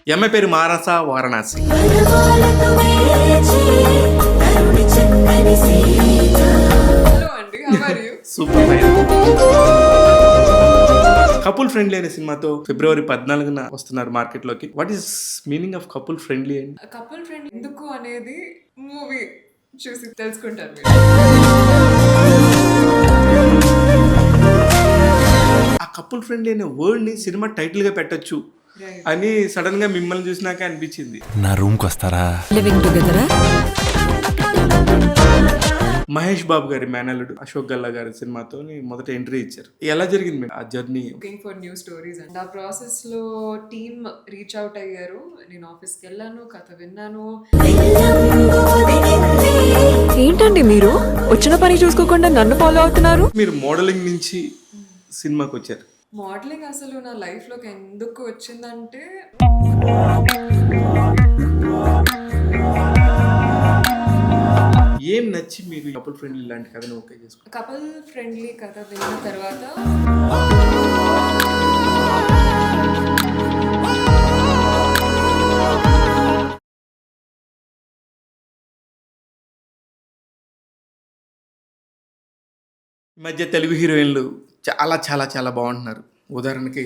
ఈ అమ్మాయి పేరు మానస వారణాసి. హలో అండి, how are you? Super fine. Couple friendly అనే సినిమాతో ఫిబ్రవరి 14న వస్తున్నారు మార్కెట్లోకి. What is meaning of couple friendly అండి? కపుల్ ఫ్రెండ్ ఎందుకు అనేది మూవీ చూసి తెలుసుకుంటారు మీరు. ఆ కపుల్ ఫ్రెండ్లీ అనే వర్డ్ ని సినిమా టైటిల్ గా పెట్టొచ్చు Right. అని సడన్ గా మిమ్మల్ని చూసినాక అనిపించింది. నా రూమ్ కి వస్తారా? లివింగ్ టుగెదరా? మహేష్ బాబు గారి మేనల్లుడు అశోక్ గల్లా గారి సినిమాతో మొదట ఎంట్రీ ఇచ్చారు. ఎలా జరిగింది మేడం ఆ journey? Looking for new stories and ఆ ప్రాసెస్ లో టీమ్ రీచ్ అవుట్ అయ్యారు. నేను ఆఫీస్కి వెళ్ళాను, కథ విన్నాను. ఏంటండి మీరు వచ్చిన పని చూసుకోకుండా నన్ను ఫాలో అవుతున్నారు? మీరు మోడలింగ్ నుంచి సినిమాకి వచ్చారు. మోడలింగ్ అసలు నా లైఫ్ లోకి ఎందుకు వచ్చిందంటే ఏం నచ్చి మీరు కపుల్ ఫ్రెండ్లీ ఇలాంటి కథను ఓకే చేసుకున్నారు? కపుల్ ఫ్రెండ్లీ కథ విన్న తర్వాత ఈ మధ్య తెలుగు హీరోయిన్లు చాలా చాలా చాలా బాగుంటున్నారు. ఉదాహరణకి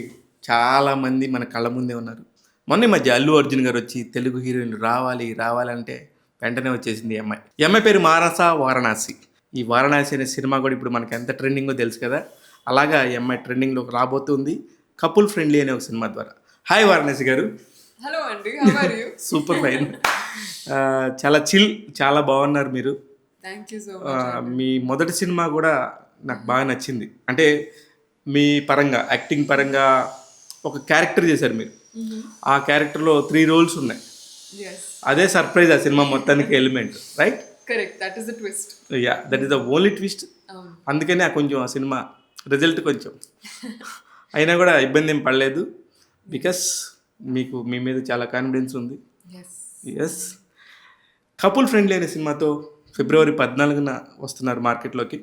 చాలామంది మన కళ్ళ ముందే ఉన్నారు. మొన్న ఈ మధ్య అల్లు అర్జున్ గారు వచ్చి తెలుగు హీరోయిన్లు రావాలి రావాలంటే వెంటనే వచ్చేసింది ఈ అమ్మాయి. ఈ అమ్మాయి పేరు మానస వారణాసి. ఈ వారణాసి అనే సినిమా కూడా ఇప్పుడు మనకి ఎంత ట్రెండింగో తెలుసు కదా. అలాగా ఈ అమ్మాయి ట్రెండింగ్లోకి రాబోతుంది కపుల్ ఫ్రెండ్లీ అనే ఒక సినిమా ద్వారా. హాయ్ వారణాసి గారు. హలో అండి, how are you? Super fine. చాలా చిల్, చాలా బాగున్నారు మీరు. Thank you so much. మీ మొదటి సినిమా కూడా నాకు బాగా నచ్చింది. అంటే మీ పరంగా యాక్టింగ్ పరంగా ఒక క్యారెక్టర్ చేశారు మీరు. ఆ క్యారెక్టర్లో 3 రోల్స్ ఉన్నాయి. yes, అదే సర్ప్రైజ్ ఆ సినిమా మొత్తానికి element, right? correct, that is the twist. Yeah, that is the only twist. అవును. అందుకనే కొంచెం ఆ సినిమా రిజల్ట్ కొంచెం అయినా కూడా ఇబ్బంది ఏం పడలేదు. బికాస్ మీకు మీ మీద చాలా కాన్ఫిడెన్స్ ఉంది. yes, yes. కపుల్ ఫ్రెండ్లీ అనే సినిమాతో ఫిబ్రవరి 14న వస్తున్నారు మార్కెట్లోకి.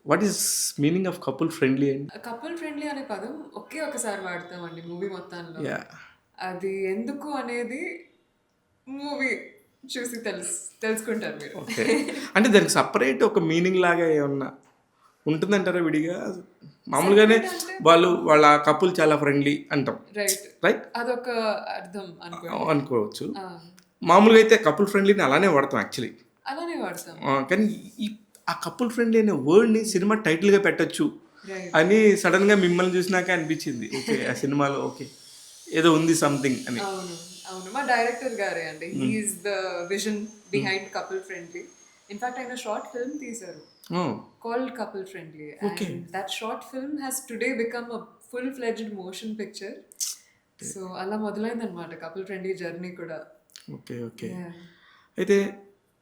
What is meaning of couple friendly అండి? కపుల్ ఫ్రెండ్లీ అనే పదం ఒకే ఒకసారి వాడతామండి మూవీ మొత్తంలో. యా, అది ఎందుకు అనేది మూవీ చూసి తెలుసుకుంటారు మీరు. ఓకే. అంటే దానికి సపరేట్ ఒక మీనింగ్ లాగా ఏమన్నా ఉంటుందంటారా విడిగా? మామూలుగానే వాళ్ళ కపుల్ చాలా ఫ్రెండ్లీ అంటాం, రైట్ రైట్? అదొక అర్థం అనుకోవచ్చు. మామూలుగా అయితే కపుల్ ఫ్రెండ్లీని అలానే వాడతాం యాక్చువల్లీ. అలానే వాడతాం. కానీ ఆ కపుల్ ఫ్రెండ్లీ అనే వర్డ్ని సినిమా టైటిల్గా పెట్టొచ్చు రైట్. అని సడన్గా మిమ్మల్ని చూసినాక అనిపించింది. ఓకే, ఆ సినిమాలో ఓకే ఏదో ఉంది సంథింగ్ అని. అవును అవును, మా డైరెక్టర్ గారే అండి. He is the vision behind couple friendly. In fact ఆయన షార్ట్ ఫిల్మ్ తీశారు called couple friendly. And that short film has today become a full fledged motion picture. So అలా మొదలైందనమాట కపుల్ ఫ్రెండ్లీ జర్నీ కూడా. Okay okay. Yeah. అయితే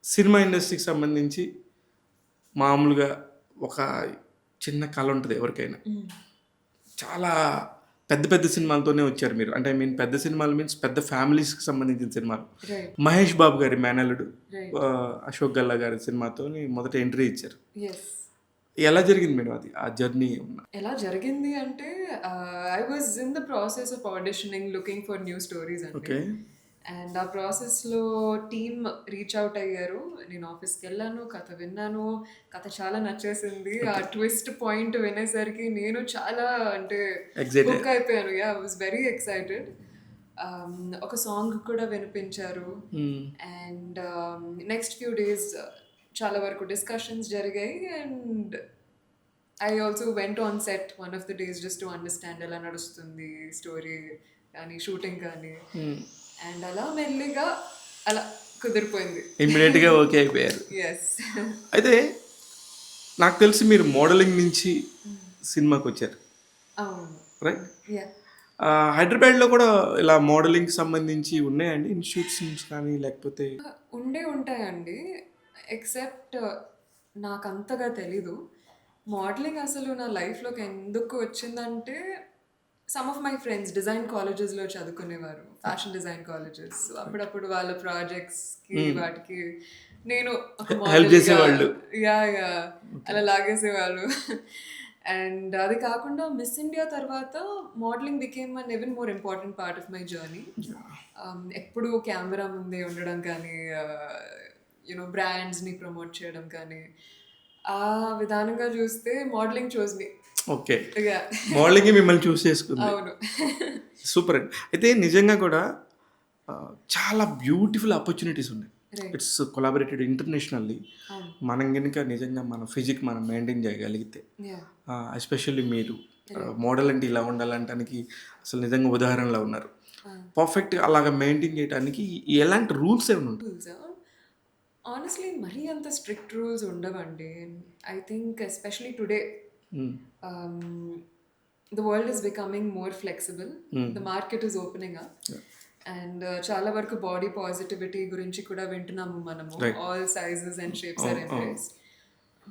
సినిమా ఇండస్ట్రీకి సంబంధించి మామూలుగా ఒక చిన్న కళ ఉంటుంది ఎవరికైనా. చాలా పెద్ద పెద్ద సినిమాలతోనే వచ్చారు మీరు. అంటే ఐ మీన్ పెద్ద సినిమాలు మీన్స్ పెద్ద ఫ్యామిలీస్కి సంబంధించిన సినిమాలు. Right. మహేష్ బాబు గారి మేనల్లుడు Right. అశోక్ గల్లా గారి సినిమాతో మొదట ఎంట్రీ ఇచ్చారు. ఎస్. ఎలా జరిగింది మేడం అది ఆ జర్నీ? ఎలా జరిగింది అంటే I was in the process of auditioning, looking for new stories అండి. ఓకే. అండ్ ఆ ప్రాసెస్లో టీమ్ రీచ్ అవుట్ అయ్యారు. నేను ఆఫీస్కి వెళ్ళాను, కథ విన్నాను, కథ చాలా నచ్చేసింది. ఆ ట్విస్ట్ పాయింట్ వినేసరికి నేను చాలా అంటే Excited. బుక్ అయిపోయాను. Yeah, I was very excited. ఒక సాంగ్ కూడా వినిపించారు. అండ్ నెక్స్ట్ ఫ్యూ డేస్ చాలా వరకు డిస్కషన్స్ జరిగాయి. And I also went on set one of the days just to understand ఎలా నడుస్తుంది స్టోరీ కానీ షూటింగ్ కానీ. అండ్ అలా మెల్లిగా అలా కుదిరిపోయింది. ఇమ్మీడియట్గా ఓకే అయిపోయారు. ఎస్. అయితే నాకు తెలిసి మీరు మోడలింగ్ నుంచి సినిమాకి వచ్చారు, అవును. రైట్? యా. హైదరాబాద్లో కూడా ఇలా మోడలింగ్కి సంబంధించి ఉన్నాయండి ఇన్స్టిట్యూట్స్ కానీ లేకపోతే? ఉంటాయండి. ఎక్సెప్ట్ నాకు అంతగా తెలీదు. మోడలింగ్ అసలు నా లైఫ్లోకి ఎందుకు వచ్చిందంటే some of my friends design కాలేజెస్లో చదువుకునేవారు, ఫ్యాషన్ డిజైన్ కాలేజెస్. అప్పుడప్పుడు వాళ్ళ ప్రాజెక్ట్స్కి వాటికి నేను హెల్ప్ చేసేవాళ్ళు. యా యా అలా లాగేసేవాళ్ళు. అండ్ అది కాకుండా మిస్ ఇండియా తర్వాత modelling became an even more important part of my journey. ఎప్పుడు కెమెరా ముందే ఉండడం కానీ, బ్రాండ్స్ని ప్రమోట్ చేయడం కానీ, ఆ విధానంగా చూస్తే మోడలింగ్ చూస్ మీ. ఓకే, మోడలింగ్ మిమ్మల్ని చూస్ చేసుకుంది. అవును. సూపర్ అండి. అయితే నిజంగా కూడా చాలా బ్యూటిఫుల్ ఆపర్చునిటీస్ ఉన్నాయి. It's collaborated internationally. మనం కనుక నిజంగా మన ఫిజిక్ మనం మెయింటైన్ చేయగలిగితే, ఎస్పెషల్లీ మీరు మోడల్ అంటే ఇలా ఉండాలంటానికి అసలు నిజంగా ఉదాహరణలో ఉన్నారు. పర్ఫెక్ట్ అలాగా మెయింటైన్ చేయడానికి ఎలాంటి రూల్స్ ఏమైనా ఉంటాయి? ఆనెస్ట్లీ మరీ అంత స్ట్రిక్ట్ రూల్స్ ఉండవండి. I think especially today the world is becoming more flexible. The market is opening up. And చాలా వరకు బాడీ పాజిటివిటీ గురించి కూడా వింటున్నాము మనము. All sizes and shapes are embraced.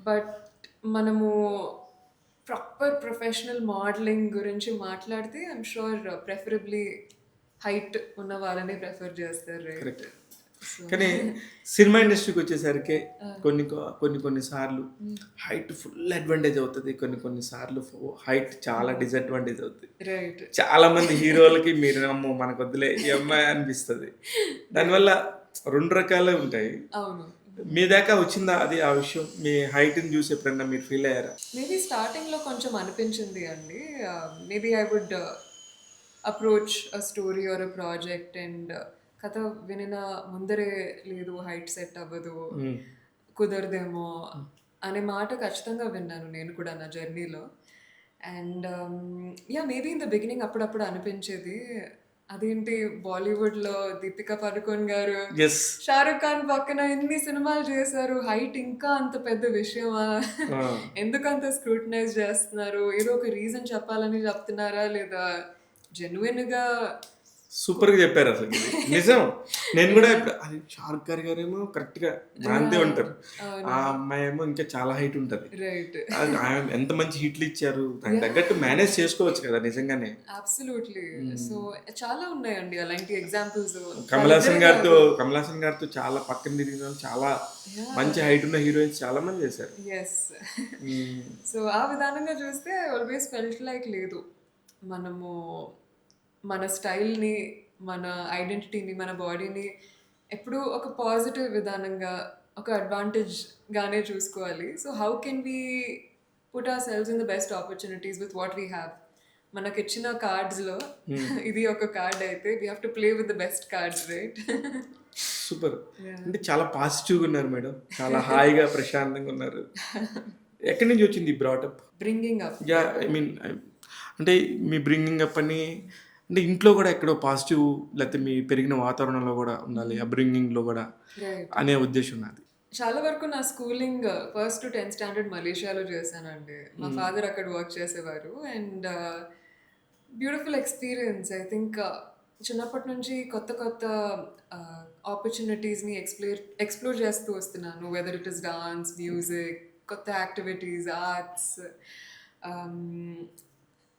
But మనము ప్రాపర్ ప్రొఫెషనల్ మోడలింగ్ గురించి మాట్లాడితే ఐఎమ్ షూర్ ప్రెఫరబ్లీ హైట్ ఉన్న వాళ్ళని ప్రిఫర్ చేస్తారు, రైట్? కానీ సినిమా ఇండస్ట్రీకి వచ్చేసరికి కొన్ని సార్లు హైట్ ఫుల్ అడ్వాంటేజ్ అవుతుంది, కొన్ని సార్లు హైట్ చాలా డిసడ్వాంటేజ్ అవుతుంది. రైట్. చాలా మంది హీరోలకి మీరు అమ్మో మనకు వద్దులే ఈ అమ్మాయి అనిపిస్తుంది. దానివల్ల రెండు రకాలే ఉంటాయి. అవును. మీ దాకా వచ్చిందా అది ఆ విషయం? మీ హైట్ని చూసి ఎప్పుడన్నా మీరు ఫీల్ అయ్యారా? మేబీ స్టార్టింగ్లో కొంచెం అనిపించింది అండి. Maybe I would approach a story or a project and కథ వినిన ముందరే లేదు హైట్ సెట్ అవ్వదు, కుదరదేమో అనే మాట ఖచ్చితంగా విన్నాను నేను కూడా నా జర్నీలో. And maybe in the beginning అప్పుడప్పుడు అనిపించేది, అదేంటి బాలీవుడ్లో దీపికా పడుకోన్ గారు, షారుఖ్ ఖాన్ పక్కన ఎన్ని సినిమాలు చేశారు, హైట్ ఇంకా అంత పెద్ద విషయమా, ఎందుకంత స్క్రూటనైజ్ చేస్తున్నారు, ఏదో ఒక రీజన్ చెప్పాలని చెప్తున్నారా లేదా జెన్యున్గా? సూపర్గా చెప్పారు అసలు. నిజం. నేను కూడా అది షారుఖ్ గారేమో కరెక్ట్గా అంతే ఉంటారు, ఆ అమ్మాయి ఏమో ఇంకా చాలా హైట్ ఉంటుంది. రైట్. ఎంత మంచి హిట్లు ఇచ్చారు, దానికి తగ్గట్టు మేనేజ్ చేసుకోవచ్చు కదా నిజంగానే. అబ్సల్యూట్లీ. సో చాలా ఉన్నాయండి అలాంటి ఎగ్జాంపుల్స్. కమల్ హాసన్ గారితో చాలా పక్కన తిరిగిన చాలా మంచి హైట్ ఉన్న హీరోయిన్స్ చాలా మంది చేశారు. ఎస్. సో ఆ విధానంగా చూస్తే ఆల్వేస్ ఫెల్ట్ లైక్ లేదు, మనము మన స్టైల్ని, మన ఐడెంటిటీని, మన బాడీని ఎప్పుడూ ఒక పాజిటివ్ విధానంగా, ఒక అడ్వాంటేజ్గానే చూసుకోవాలి. So how can we put our selves in the best opportunities with what we have. మనకి ఇచ్చిన కార్డ్స్లో ఇది ఒక కార్డ్ అయితే we have to play with the best cards, right? Super. అంటే చాలా పాజిటివ్గా ఉన్నారు మేడం, చాలా హాయిగా ప్రశాంతంగా ఉన్నారు. ఎక్కడి నుంచి వచ్చింది ఈ brought up? Bringing up. I mean అంటే మీ బ్రింగింగ్ అప్ అని అంటే ఇంట్లో కూడా ఎక్కడో పాజిటివ్, లేకపోతే మీ పెరిగిన వాతావరణంలో కూడా ఉండాలి, అబ్రింగింగ్లో కూడా అనే ఉద్దేశం నాది. చాలా వరకు నా schooling 1st to 10th standard మలేషియాలో చేశానండి. మా ఫాదర్ అక్కడ వర్క్ చేసేవారు. And beautiful experience. I think చిన్నప్పటి నుంచి కొత్త ఆపర్చునిటీస్ని ఎక్స్ప్లోర్ చేస్తూ వస్తున్నాను. Whether it is dance, music, కొత్త activities, arts,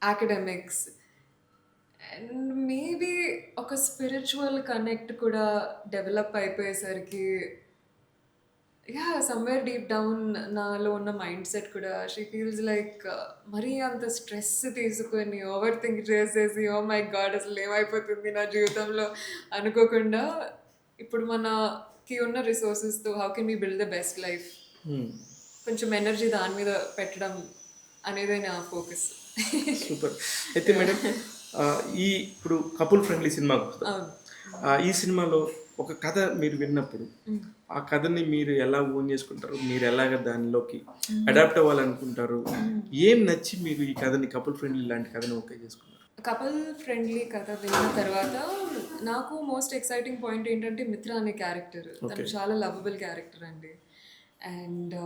academics, and maybe ఒక స్పిరిచువల్ కనెక్ట్ కూడా డెవలప్ అయిపోయేసరికి సమ్వేర్ డీప్ డౌన్ నాలో ఉన్న మైండ్ సెట్ కూడా షీ ఫీల్స్ లైక్ మరీ అంత స్ట్రెస్ తీసుకొని ఓవర్ థింక్ చేసేసి ఓ మై గాడ్ అసలు ఏమైపోతుంది నా జీవితంలో అనుకోకుండా ఇప్పుడు మనకి ఉన్న రిసోర్సెస్తో how can we build the best life, కొంచెం ఎనర్జీ దాని మీద పెట్టడం అనేదే నా ఫోకస్. సూపర్. అయితే మేడం ఇప్పుడు కపుల్ ఫ్రెండ్లీ సినిమాకి వస్తాం. ఈ సినిమాలో ఒక కథ మీరు విన్నప్పుడు ఆ కథని మీరు ఎలా ఓన్ చేసుకుంటారు, మీరు ఎలాగ దానిలోకి అడాప్ట్ అవ్వాలనుకుంటారు, ఏం నచ్చి మీరు ఈ కథని కపుల్ ఫ్రెండ్లీ లాంటి కథని ఓకే చేసుకున్నారు? కపుల్ ఫ్రెండ్లీ కథ విన్న తర్వాత నాకు మోస్ట్ ఎక్సైటింగ్ పాయింట్ ఏంటంటే మిత్ర అనే క్యారెక్టర్. తను చాలా లవబుల్ క్యారెక్టర్ అండి. అండ్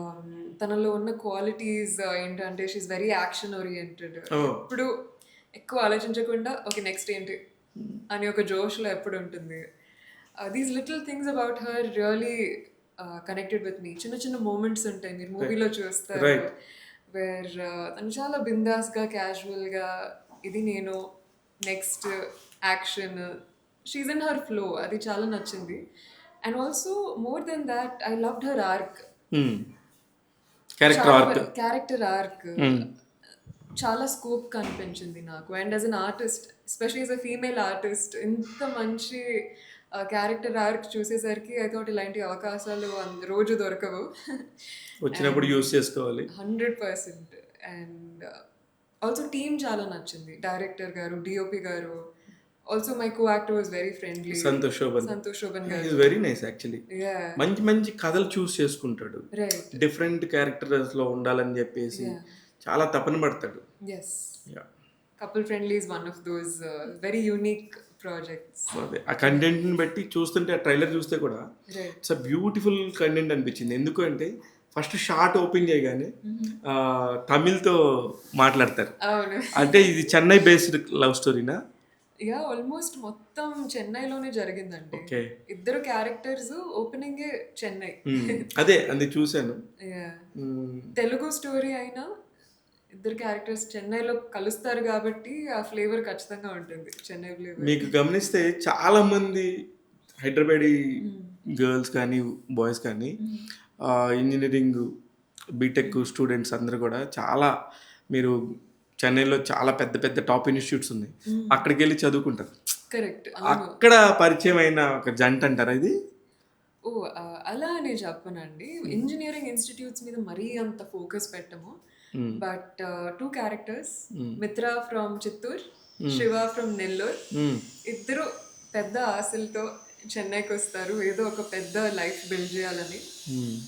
తనలో ఉన్న క్వాలిటీస్ ఏంటంటే షీఈస్ వెరీ యాక్షన్ ఓరియంటెడ్. ఇప్పుడు ఎక్కువ ఆలోచించకుండా ఓకే నెక్స్ట్ ఏంటి అని ఒక జోష్లో ఎప్పుడు ఉంటుంది. These little things about her really connected with me. చిన్న చిన్న మూమెంట్స్ ఉంటాయి, మీరు మూవీలో చూస్తారు, వేర్ తను చాలా బిందాస్గా, క్యాజువల్గా ఇది నేను next action, she is in her flow. అది చాలా నచ్చింది. And also more than that I loved her arc, character arc. చాలా స్కోప్ కనిపించింది నాకు. And as an artist, especially as a female artist, ఇంత మంచి క్యారెక్టర్ ఆర్క్ చూసేసరికి ఐ థాట్ ఇలాంటి అవకాశాలు రోజు దొరకవు. వచ్చినప్పుడు యూస్ చేసుకోవాలి. 100%. అండ్ ఆల్సో టీమ్ చాలా నచ్చింది. డైరెక్టర్ గారు, డిఓపి గారు, also my co actor was very friendly. Santosh Sobhan గారు. Is very nice actually. మంచి మంచి కథలు చూస్ చేసుకుంటాడు. రైట్. డిఫరెంట్ క్యారెక్టర్స్ లో ఉండాలని చెప్పేసి చాలా తపన పడతాడు. Yes. Couple friendly is one of those very unique projects. అదే ఆ కంటెంట్ ని బట్టి చూస్తుంటే, ఆ ట్రైలర్ చూస్తే కూడా ఇట్స్ అ బ్యూటిఫుల్ కంటెంట్ అనిపించింది. ఎందుకంటే ఫస్ట్ షార్ట్ ఓపెన్ చేయగానే తమిళ్తో మాట్లాడతారు. అవును. అంటే ఇది చెన్నై బేస్డ్ లవ్ స్టోరీనా? ఆల్మోస్ట్ మొత్తం చెన్నైలోనే జరిగిందండి. ఓకే. ఇద్దరు క్యారెక్టర్స్ ఓపెనింగ్ చెన్నై. అదే అది చూశాను. తెలుగు స్టోరీ అయినా ఇద్దరు క్యారెక్టర్స్ చెన్నైలో కలుస్తారు కాబట్టి ఆ ఫ్లేవర్ ఖచ్చితంగా ఉంటుంది, చెన్నై ఫ్లేవర్. మీకు గమనిస్తే చాలా మంది హైదరాబాదీ గర్ల్స్ కానీ బాయ్స్ కానీ ఇంజనీరింగ్ బీటెక్ స్టూడెంట్స్ అందరూ కూడా చాలా, మీరు చెన్నైలో చాలా పెద్ద పెద్ద టాప్ ఇన్స్టిట్యూట్స్ ఉన్నాయి, అక్కడికి వెళ్ళి చదువుకుంటారు. కరెక్ట్. అక్కడ పరిచయం అయిన ఒక జంట అంటారా ఇది? ఓ అలా అని చెప్పనండి. ఇంజనీరింగ్ ఇన్స్టిట్యూట్స్ మీద మరీ అంత ఫోకస్ పెట్టము. బట్ 2 క్యారెక్టర్స్, మిత్ర ఫ్రమ్ చిత్తూర్, శివ ఫ్రమ్ నెల్లూరు, ఇద్దరు పెద్ద ఆశలతో చెన్నైకి వస్తారు, ఏదో ఒక పెద్ద లైఫ్ బిల్డ్ చేయాలని.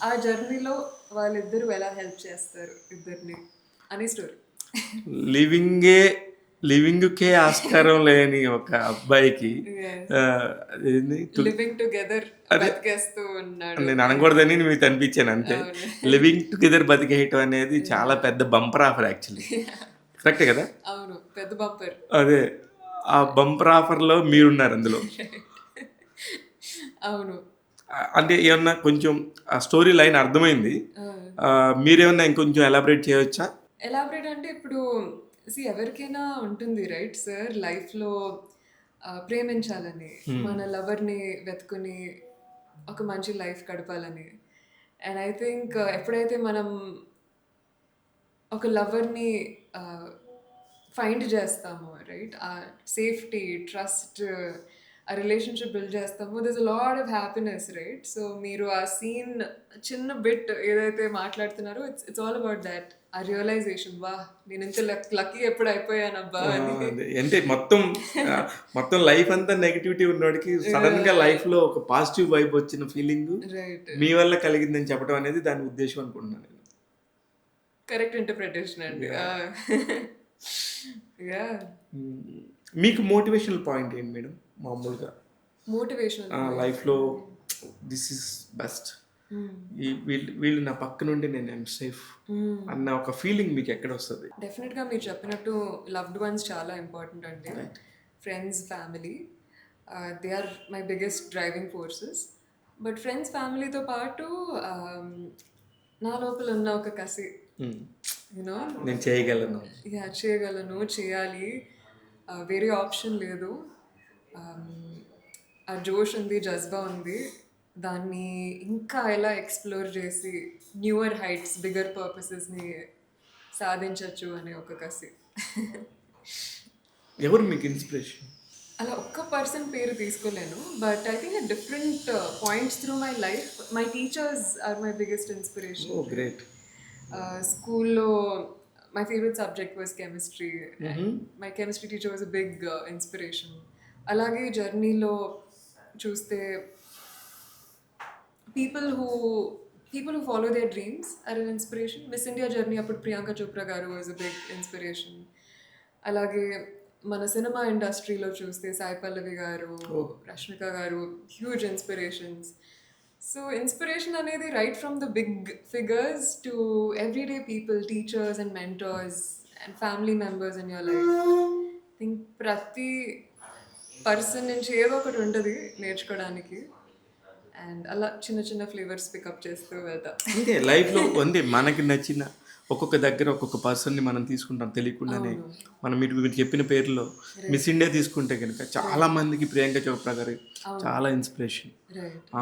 ఆ జర్నీలో వాళ్ళిద్దరూ ఎలా హెల్ప్ చేస్తారు ఇద్దరిని అని స్టోరీ. లివింగ్కే ఆస్కారం లేని ఒక అబ్బాయికి లివింగ్ టుగెదర్ బతికేస్తూ ఉన్నాడు. నేను అనకూడదని మీకు అనిపించాను అంతే. లివింగ్ టుగెదర్ బతికేయటం అనేది చాలా పెద్ద బంపర్ ఆఫర్ యాక్చువల్లీ. కరెక్టే కదా? అవును, పెద్ద బంపర్. అదే ఆ బంపర్ ఆఫర్లో మీరున్నారు అందులో. అవును. అంటే ఏమన్నా కొంచెం ఆ స్టోరీ లైన్ అర్థమైంది, మీరేమన్నా ఇంకొంచెం ఎలాబరేట్ చేయవచ్చా? ఎలాబరేట్ అంటే ఇప్పుడు ఎవరికైనా ఉంటుంది రైట్ సార్, లైఫ్లో ప్రేమించాలని, మన లవర్ని వెతుకుని ఒక మంచి లైఫ్ గడపాలని. అండ్ ఐ థింక్ ఎప్పుడైతే మనం ఒక లవర్ని ఫైండ్ చేస్తామో రైట్, ఆ సేఫ్టీ, ట్రస్ట్, ఆ రిలేషన్షిప్ బిల్డ్ చేస్తామో, this a lot of happiness right. So మీరు ఆ సీన్ చిన్న బిట్ ఏదైతే మాట్లాడుతున్నారో ఇట్స్ ఆల్ అబౌట్ దాట్. ఆ రియలైజేషన్, వా నేను ఇంత లక్కీ ఎప్పుడు అయిపోయానబ్బా అని. అంటే మొత్తం లైఫ్ అంతా నెగిటివిటీ ఉన్నవాడికి సడన్ గా లైఫ్ లో ఒక పాజిటివ్ వైబ్ వచ్చిన ఫీలింగ్ మీ వల్ల కలిగిందని చెప్పడం అనేది దాని ఉద్దేశం అనుకుంటున్నాను నేను. కరెక్ట్ ఇంటర్ప్రిటేషన్ అండి. మీకు మోటివేషనల్ పాయింట్ ఏంటి మేడం మామూలుగా? మోటివేషన్ లైఫ్ లో దిస్ ఇస్ బెస్ట్, వీళ్ళు నా పక్క నుండి నేను ఐఎమ్ సేఫ్ అన్న ఒక ఫీలింగ్ మీకు ఎక్కడ వస్తుంది? డెఫినెట్గా మీరు చెప్పినట్టు లవ్డ్ వన్స్ చాలా ఇంపార్టెంట్ అండి. Friends, family, they are my biggest driving forces. But friends, ఫ్యామిలీతో పాటు నా లోపల ఉన్న ఒక కసి, యూనో నేను చేయగలను, చేయాలి, వేరే ఆప్షన్ లేదు, ఆ జోష్ ఉంది, జజ్బా ఉంది, దాన్ని ఇంకా ఎలా ఎక్స్ప్లోర్ చేసి న్యూయర్ హైట్స్, బిగ్గర్ పర్పసెస్ని సాధించవచ్చు అనే ఒక కసి. ఎవరు మీకు ఇన్స్పిరేషన్? అలా ఒక్క పర్సన్ పేరు తీసుకోలేను, but I think at different points through my life my teachers are my biggest inspiration. Oh great. స్కూల్లో my favourite subject was chemistry. My chemistry teacher was a big inspiration. అలాగే జర్నీలో చూస్తే people who follow their dreams are an inspiration. Miss India journey appudu Priyanka Chopra garu was a big inspiration. Alage mana cinema industry lo chuste Sai Pallavi garu, Rashmika garu, huge inspirations. So inspiration anedi right from the big figures to everyday people, teachers and mentors and family members in your life. I think prati person nunchi edo okati untadi నేర్చుకోవడానికి. And అలా చిన్న చిన్న flavours pickup చేస్తూ వెళ్తాం. అంటే లైఫ్లో ఉంది మనకి నచ్చిన ఒక్కొక్క దగ్గర ఒక్కొక్క పర్సన్ని మనం తీసుకుంటాం తెలియకుండానే. మనం మీరు చెప్పిన పేర్లో మిస్ ఇండియా తీసుకుంటే కనుక చాలా మందికి ప్రియాంక చోప్రా గారు చాలా ఇన్స్పిరేషన్.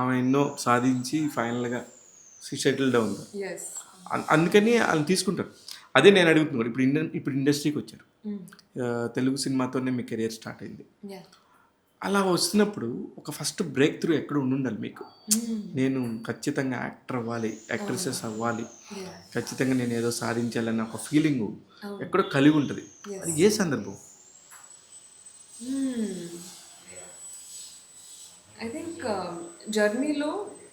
ఆమె ఎన్నో సాధించి ఫైనల్గా సెటిల్ డౌన్. అందుకని వాళ్ళు తీసుకుంటారు. అదే నేను అడుగుతున్నాను. ఇప్పుడు ఇండస్ట్రీకి వచ్చారు. తెలుగు సినిమాతోనే మీ కెరియర్ స్టార్ట్ అయింది. Yeah. అలా వస్తున్నప్పుడు ఒక ఫస్ట్ బ్రేక్ త్రూ ఎక్కడ ఉండాలి మీకు? నేను ఖచ్చితంగా యాక్టర్ అవ్వాలి, యాక్ట్రెసెస్ అవ్వాలి, Yeah. ఖచ్చితంగా నేను ఏదో సాధించాలన్న ఒక ఫీలింగ్ ఎక్కడో కలిగి ఉంటుంది. అది ఏ సందర్భం? ఐ థింక్ జర్నీలో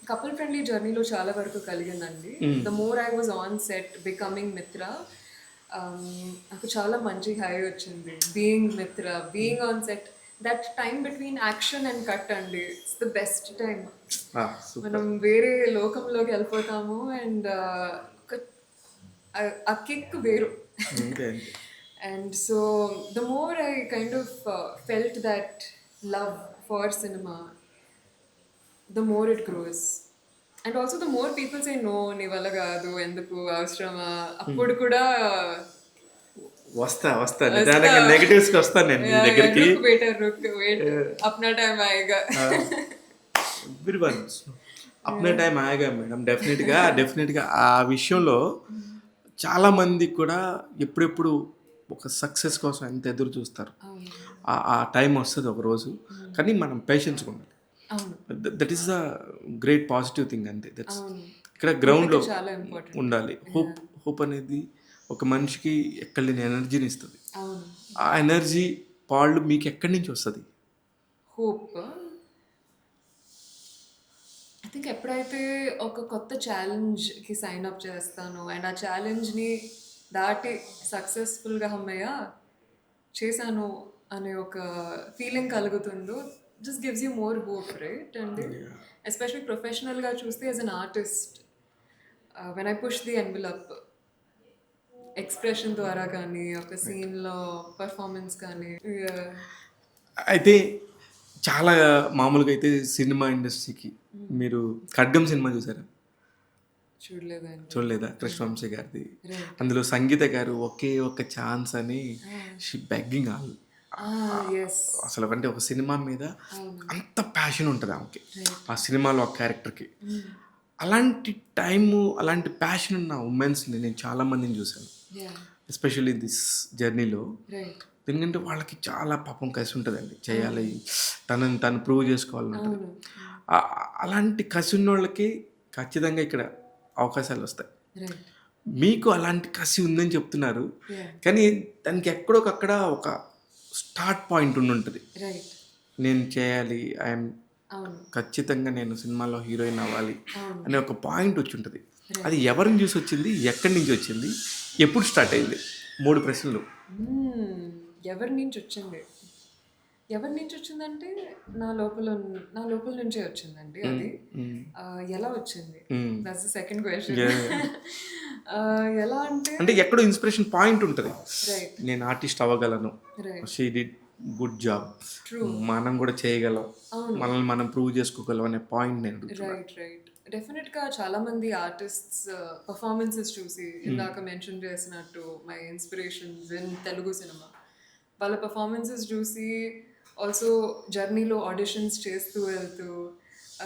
కపుల్ ఫ్రెండ్లీ జర్నీలో చాలా వరకు కలిగిందండి. The more I was on set becoming Mitra, నాకు చాలా మంచి హై వచ్చింది. Being Mitra, being on set, that time between action and cut అండి, ఇట్స్ ద బెస్ట్ టైం. మనం వేరే లోకంలోకి వెళ్ళిపోతాము అండ్ ఆ కిక్ వేరు. And so the more I kind of felt that love for cinema, the more it grows. And also the more people say no, నీ వల్ల కాదు, ఎందుకు అవసరమా, అప్పుడు కూడా వస్తా నిదానంగా నెగటివ్స్కి వస్తాను నేను మీ దగ్గరికి. వెయిట్ అప్నా టైం ఆయేగా. అప్నే టైం ఆయేగా మేడం. డెఫినెట్గా ఆ విషయంలో చాలామంది కూడా ఎప్పుడెప్పుడు ఒక సక్సెస్ కోసం ఎంత ఎదురు చూస్తారు. ఆ టైం వస్తుంది ఒక రోజు, కానీ మనం పేషెన్స్గా ఉండాలి. That is the great positive thing అంతే. దట్స్ ఇక్కడ గ్రౌండ్లో ఉండాలి. హోప్ అనేది ఒక మనిషికి ఎక్కడ లేని ఎనర్జీని ఇస్తుంది. ఆ ఎనర్జీ పాళ్ళు మీకు ఎక్కడి నుంచి వస్తుంది? హోప్ ఐ థింక్ ఎప్పుడైతే ఒక కొత్త ఛాలెంజ్కి సైన్ అప్ చేస్తానో అండ్ ఆ ఛాలెంజ్ని దాటి సక్సెస్ఫుల్గా అమ్మయ్య చేశాను అనే ఒక ఫీలింగ్ కలుగుతుందో, just gives you more hope, right? And especially ప్రొఫెషనల్గా చూస్తే as an artist, when I push the envelope, expression ద్వారా కానీ ఒక సీన్లో పర్ఫార్మెన్స్ కానీ. అయితే చాలా మామూలుగా అయితే సినిమా ఇండస్ట్రీకి మీరు ఖడ్గం సినిమా చూసారా? చూడలేదా? కృష్ణవంశీ గారిది. అందులో సంగీత గారు ఒకే ఒక ఛాన్స్ అని షీ బెగ్గింగ్ ఆల్. అసలు అంటే ఒక సినిమా మీద అంత ప్యాషన్ ఉంటుంది ఆమెకి, ఆ సినిమాలో ఆ క్యారెక్టర్కి. అలాంటి టైము, అలాంటి ప్యాషన్ ఉన్న ఉమెన్స్ని నేను చాలా మందిని చూశాను, ఎస్పెషల్లీ దిస్ జర్నీలో. ఎందుకంటే వాళ్ళకి చాలా పాపం కసి ఉంటుందండి, చేయాలి, తను ప్రూవ్ చేసుకోవాలంటుంది. అలాంటి కసి ఉన్న వాళ్ళకి ఖచ్చితంగా ఇక్కడ అవకాశాలు వస్తాయి. మీకు అలాంటి కసి ఉందని చెప్తున్నారు, కానీ దానికి ఎక్కడొకక్కడ ఒక స్టార్ట్ పాయింట్ ఉంటుంది. నేను చేయాలి, ఐఎమ్ ఖచ్చితంగా నేను సినిమాలో హీరోయిన్ అవ్వాలి అనే ఒక పాయింట్ వచ్చి ఉంటుంది. అది ఎవరిని చూసి వచ్చింది, ఎక్కడి నుంచి వచ్చింది, ఎప్పుడు స్టార్ట్ అయింది? 3 ప్రశ్నలు. ఎవరి నుంచి వచ్చిందంటే నా లోపల నుంచే వచ్చిందండి. అది ఎలా వచ్చింది, దట్స్ ద సెకండ్ క్వశ్చన్. ఎలా అంటే ఎక్కడో ఇన్స్పిరేషన్ పాయింట్ ఉంటుంది, నేను ఆర్టిస్ట్ అవ్వగలను, షీ డిడ్ గుడ్ జాబ్, మనం కూడా చేయగలం, మనల్ని మనం ప్రూవ్ చేసుకోగలం అనే పాయింట్ నేను. రైట్. డెఫినెట్గా చాలా మంది ఆర్టిస్ట్స్ పర్ఫార్మెన్సెస్ చూసి, ఇందాక మెన్షన్ చేసినట్టు మై ఇన్స్పిరేషన్స్ ఇన్ తెలుగు సినిమా, వాళ్ళ పర్ఫార్మెన్సెస్ చూసి, ఆల్సో జర్నీలో ఆడిషన్స్ చేస్తూ వెళ్తూ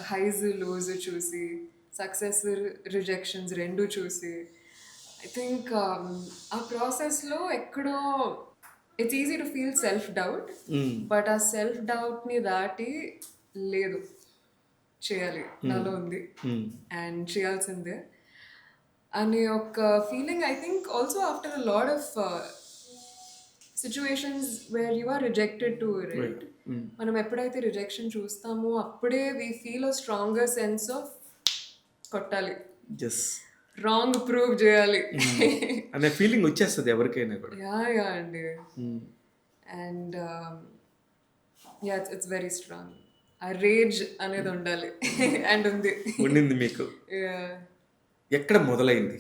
హైస్ లోస్ చూసి, సక్సెస్ రిజెక్షన్స్ రెండు చూసి, ఐ థింక్ ఆ ప్రాసెస్లో ఎక్కడో it's easy to feel self doubt, but ఆ సెల్ఫ్ డౌట్ని దాటి లేదు, చేయాలి, నాలో ఉంది అండ్ చేయాల్సిందే అనే ఒక feeling. I think also after a lot of situations where you are rejected too, right? మనం ఎప్పుడైతే రిజెక్షన్ చూస్తామో అప్పుడే we feel a stronger sense of కొట్టాలి, రాంగ్ ప్రూవ్ చేయాలి అనే ఫీలింగ్ వచ్చేస్తుంది ఎవరికైనా కూడా. యా అండి. And it's very strong. ఆ రేజ్ అనేది ఉండాలి అండ్ ఉండింది మీకు. ఎక్కడ మొదలైంది?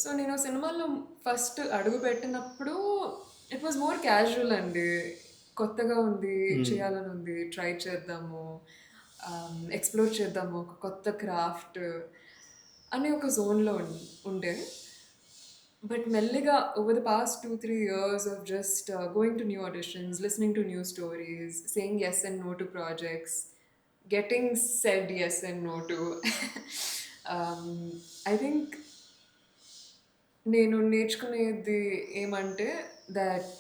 సో నేను సినిమాలో ఫస్ట్ అడుగు పెట్టినప్పుడు ఇట్ వాజ్ మోర్ క్యాజువల్ అండి. కొత్తగా ఉంది, చేయాలని ఉంది, ట్రై చేద్దాము, ఎక్స్ప్లోర్ చేద్దాము, ఒక కొత్త క్రాఫ్ట్ అనే ఒక జోన్లో ఉండే. బట్ మెల్లిగా over the past 2-3 years of just going to new auditions, listening to new stories, saying yes and no to projects, getting said yes and no to, I think నేను నేర్చుకునేది ఏమంటే that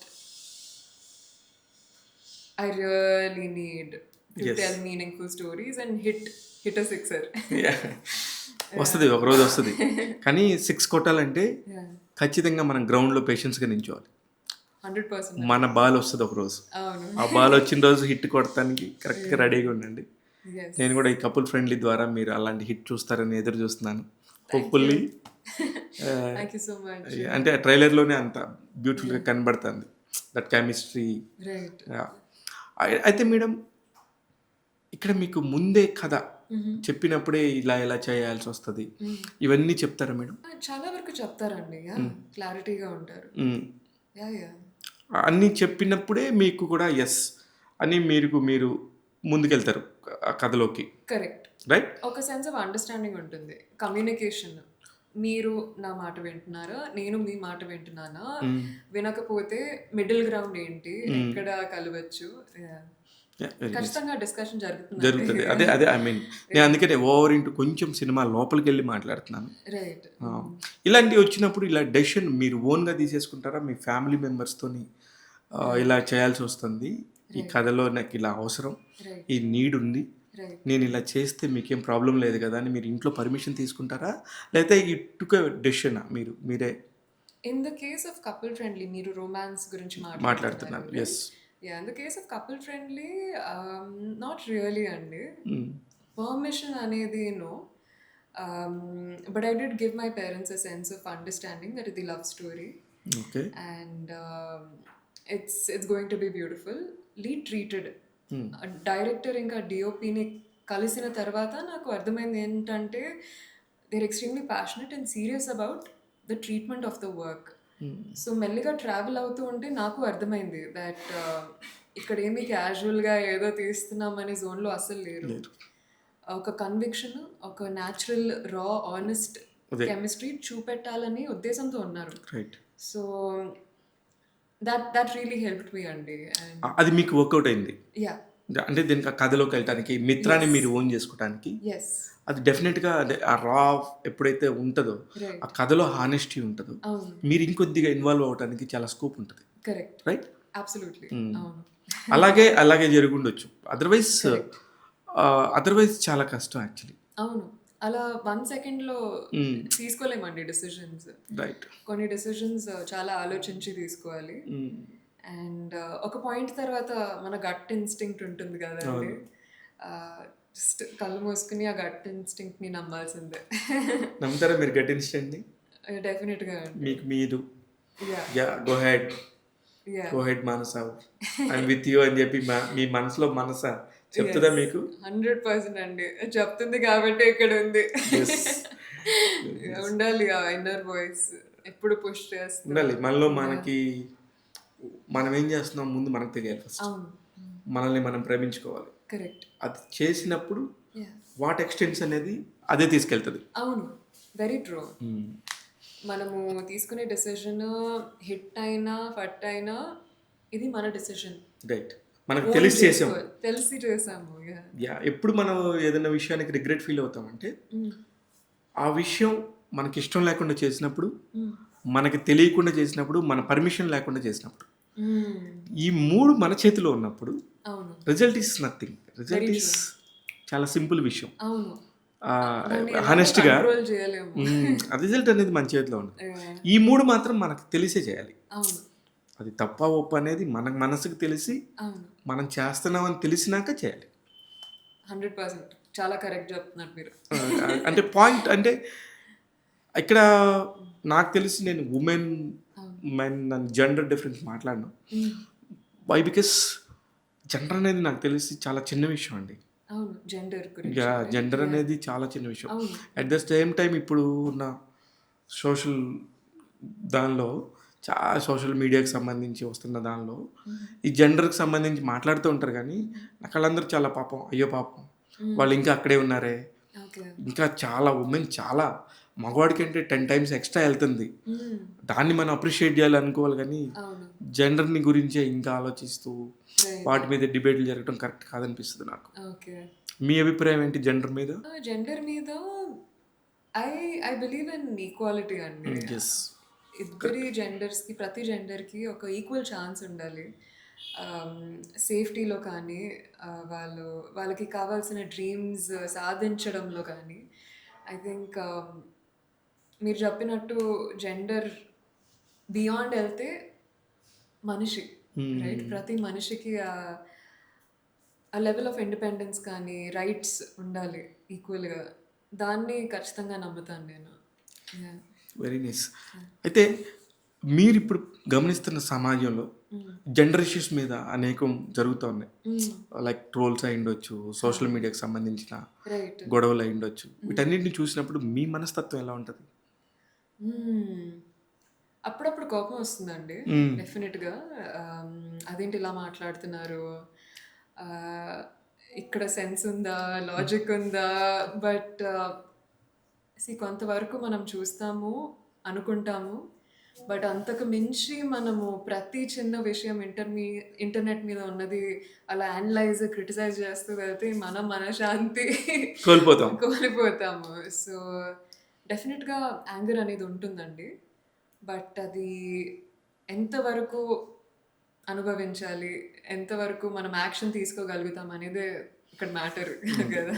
I really need to Yes. tell meaningful stories and hit a sixer. వస్తుంది, ఒకరోజు వస్తుంది. కానీ 6 కొట్టాలంటే Yeah, ఖచ్చితంగా మనం గ్రౌండ్లో పేషెన్స్గా నించోవాలి. 100%. మన బాల్ వస్తుంది ఒకరోజు. అవును. ఆ బాల్ వచ్చిన రోజు హిట్ కొడటానికి కరెక్ట్గా రెడీగా ఉండండి. Yes. నేను కూడా ఈ కపుల్ ఫ్రెండ్లీ ద్వారా మీరు అలాంటి హిట్ చూస్తారని ఎదురు చూస్తున్నాను. Hopefully Thank you so much. అంటే ట్రైలర్లోనే అంత బ్యూటిఫుల్గా కనబడుతుంది దట్ కెమిస్ట్రీ. Right. అయితే మేడం, ఇక్కడ మీకు ముందే కథ చెప్పినప్పుడే ఇలా ఎలా చేయాల్సి వస్తుంది ఇవన్నీ చెప్తారా మేడం? చాలా వరకు చెప్తారండి. క్లారిటీగా ఉంటారు. యా యా అన్నీ చెప్పినప్పుడే మీకు కూడా ఎస్ అని మీరు ముందుకెళ్తారు ఆ కథలోకి, కరెక్ట్. రైట్? ఒక సెన్స్ ఆఫ్ అండర్స్టాండింగ్ ఉంటుంది. కమ్యూనికేషన్, మీరు నా మాట వింటున్నారా, నేను మీ మాట వింటున్నానా, వినకపోతే మిడిల్ గ్రౌండ్ ఏంటి, ఎక్కడ కలవచ్చు. ఖచ్చితంగా డిస్కషన్ జరుగుతుంది. అదే ఐ మీన్ నేను అందుకనే ఓవర్ ఇంటూ కొంచెం సినిమా లోపలికి వెళ్ళి మాట్లాడుతున్నాను. రైట్. ఇలాంటివి వచ్చినప్పుడు ఇలా డెసిషన్ మీరు ఓన్గా తీసేసుకుంటారా? మీ ఫ్యామిలీ మెంబర్స్తోని ఇలా చేయాల్సి వస్తుంది, ఈ కథలో నాకు ఇలా అవసరం, ఈ నీడ్ ఉంది, రైట్. నేను ఇలా చేస్తే మీకేం ప్రాబ్లం లేదు కదా అని మీరు ఇంట్లో పర్మిషన్ తీసుకుంటారా, లేకపోతే ఇటుక డెసిషన్ మీరే? In the case of couple friendly, మీరు రొమాన్స్ గురించి మాట్లాడుతున్నాను. Yes. Yeah, in the case of couple friendly not really అండి. పర్మిషన్ అనేది no, but I did give my parents a sense of understanding that ఇది love story okay. And it's going to be beautifully treated. Director ఇంకా డిఓపిని కలిసిన తర్వాత నాకు అర్థమైంది ఏంటంటే they're extremely passionate and serious about the treatment of the work. So మెల్లిగా travel అవుతూ ఉంటే నాకు అర్థమైంది దట్ ఇక్కడ ఏమి క్యాజువల్గా ఏదో తీస్తున్నామనే జోన్లో అస్సలు లేరు. ఒక కన్విక్షన్, ఒక న్యాచురల్ రా ఆనెస్ట్ కెమిస్ట్రీ చూపెట్టాలని ఉద్దేశంతో ఉన్నారు. Right. So that really helped me అండి. అది మీకు వర్కౌట్ అయింది. యా. అంటే దీనికి ఆ కథలోకి వెళ్ళటానికి, మిత్రాన్ని మీరు ఓన్ చేసుకోవడానికి ఎస్. అది డెఫినెట్గా ఆ రా ఎప్పుడైతే ఉంటుందో, ఆ కథలో హానెస్టీ ఉంటుందో, అవును. మీరు ఇంకొద్దిగా ఇన్వాల్వ్ అవ్వడానికి చాలా స్కోప్ ఉంటుంది. కరెక్ట్. రైట్. అబ్సల్యూట్లీ. అవును. అలాగే జరుగుండొచ్చు. అదర్వైజ్ చాలా కష్టం యాక్చువల్లీ. అవును. అలా 1 సెకండ్లో తీసుకోలేమండి డిసిషన్స్. రైట్. కొన్ని డిసిషన్స్ చాలా ఆలోచించి తీసుకోవాలి. అండ్ ఒక పాయింట్ తర్వాత మన గట్ ఇన్స్టింక్ట్ ఉంటుంది కదండి, జస్ట్ కళ్ళు మూసుకుని ఆ గట్ ఇన్స్టింక్ట్ని నమ్మాల్సిందే. నమ్ముతారా మీరు గట్ ఇన్స్టింక్ట్ని? డెఫినెట్గా అండి. మీకు మీరు yeah go head yeah go head Manasa I'm with you అని చెప్పి మీ మనసులో మనసా చెప్తుందా మీకు? 100% అండి చెప్తుంది కాబట్టి ఇక్కడ ఉంది. ఉండాలి ఆ ఇన్నర్ వాయిస్ ఎప్పుడు పుష్ చేస్తుంది. ఉండాలి మనలో. మనం ఏం చేస్తున్నాం ముందు మనకు తెలియాలి. ఫస్ట్ అవును. మనల్ని మనం ప్రేమించుకోవాలి. కరెక్ట్. అది చేసినప్పుడు వాట్ ఎక్స్టెన్స్ అనేది అదే తీసుకెళ్తుంది. అవును. Very true. మనము తీసుకునే డెసిషన్ హిట్ అయినా ఫట్ అయినా ఇది మన డెసిషన్. రైట్. మనకు తెలిసి చేసాము. యా. ఎప్పుడు మనం ఏదైనా విషయానికి రిగ్రెట్ ఫీల్ అవుతామంటే ఆ విషయం మనకి ఇష్టం లేకుండా చేసినప్పుడు, మనకి తెలియకుండా చేసినప్పుడు, మన పర్మిషన్ లేకుండా చేసినప్పుడు, ఈ 3 మన చేతిలో ఉన్నప్పుడు result is nothing. Result is చాలా సింపుల్ విషయం. హానెస్ట్గా రిజల్ట్ అనేది మన చేతిలో ఉండదు. ఈ 3 మాత్రం మనకు తెలిసే చేయాలి. అది తప్ప ఒప్ప అనేది మన మనసుకు తెలిసి మనం చేస్తున్నామని తెలిసినాక చేయాలి. 100% చాలా కరెక్ట్ చెప్తున్నారు మీరు. అంటే పాయింట్ అంటే ఇక్కడ నాకు తెలిసి నేను ఉమెన్ మెన్ జెండర్ డిఫరెన్స్ మాట్లాడను. వై? బికాస్ జెండర్ అనేది నాకు తెలిసి చాలా చిన్న విషయం అండి. జెండర్ అనేది చాలా చిన్న విషయం. అట్ ద సేమ్ టైం ఇప్పుడు ఉన్న సోషల్ దానిలో చాలా సోషల్ మీడియాకి సంబంధించి వస్తున్న దానిలో ఈ జెండర్కి సంబంధించి మాట్లాడుతూ ఉంటారు, కానీ నాకు వాళ్ళందరూ చాలా పాపం, అయ్యో పాపం వాళ్ళు ఇంకా అక్కడే ఉన్నారే, ఇంకా చాలా ఉమెన్ చాలా మగవాడి కంటే 10 times ఎక్స్ట్రా వెళ్తుంది, దాన్ని మనం అప్రిషియేట్ చేయాలి అనుకోవాలి, కానీ జెండర్ని గురించే ఇంకా ఆలోచిస్తూ వాటి మీద డిబేట్లు జరగడం కరెక్ట్ కాదనిపిస్తుంది నాకు. మీ అభిప్రాయం ఏంటి జెండర్ మీద? జెండర్ మీద ఐ బిలీవ్ ఇన్ ఈక్వాలిటీ అండి. ఎస్. ఇద్దరి జెండర్స్కి, ప్రతి జెండర్కి ఒక ఈక్వల్ ఛాన్స్ ఉండాలి. సేఫ్టీలో కానీ, వాళ్ళకి కావాల్సిన డ్రీమ్స్ సాధించడంలో కానీ. ఐ థింక్ మీరు చెప్పినట్టు జెండర్ బియాండ్ వెళ్తే మనిషి, రైట్, ప్రతి మనిషికి ఆ లెవెల్ ఆఫ్ ఇండిపెండెన్స్ కానీ రైట్స్ ఉండాలి ఈక్వల్గా. దాన్ని ఖచ్చితంగా నమ్ముతాను నేను. Yeah. Very nice. అయితే మీరు ఇప్పుడు గమనిస్తున్న సమాజంలో జెండర్ ఇష్యూస్ మీద అనేకం జరుగుతూ ఉన్నాయి. లైక్ ట్రోల్స్ అయి ఉండొచ్చు, సోషల్ మీడియాకి సంబంధించిన రైట్. గొడవలు అయి ఉండొచ్చు. వీటన్నిటిని చూసినప్పుడు మీ మనస్తత్వం ఎలా ఉంటుంది? అప్పుడప్పుడు కోపం వస్తుందండి, డెఫినెట్గా. అదేంటి ఇలా మాట్లాడుతున్నారు, ఆ, ఇక్కడ సెన్స్ ఉందా, లాజిక్ ఉందా? బట్ కొంతవరకు మనం చూస్తాము, అనుకుంటాము. బట్ అంతకు మించి మనము ప్రతి చిన్న విషయం ఇంటర్నెట్ మీద ఉన్నది అలా అనలైజ్, క్రిటిసైజ్ చేస్తూ వెళ్తే మనం మనశ్శాంతి కోల్పోతాము. సో డెఫినెట్గా యాంగర్ అనేది ఉంటుందండి. బట్ అది ఎంతవరకు అనుభవించాలి, ఎంతవరకు మనం యాక్షన్ తీసుకోగలుగుతాం అనేదే ఇక్కడ మ్యాటర్ కదా.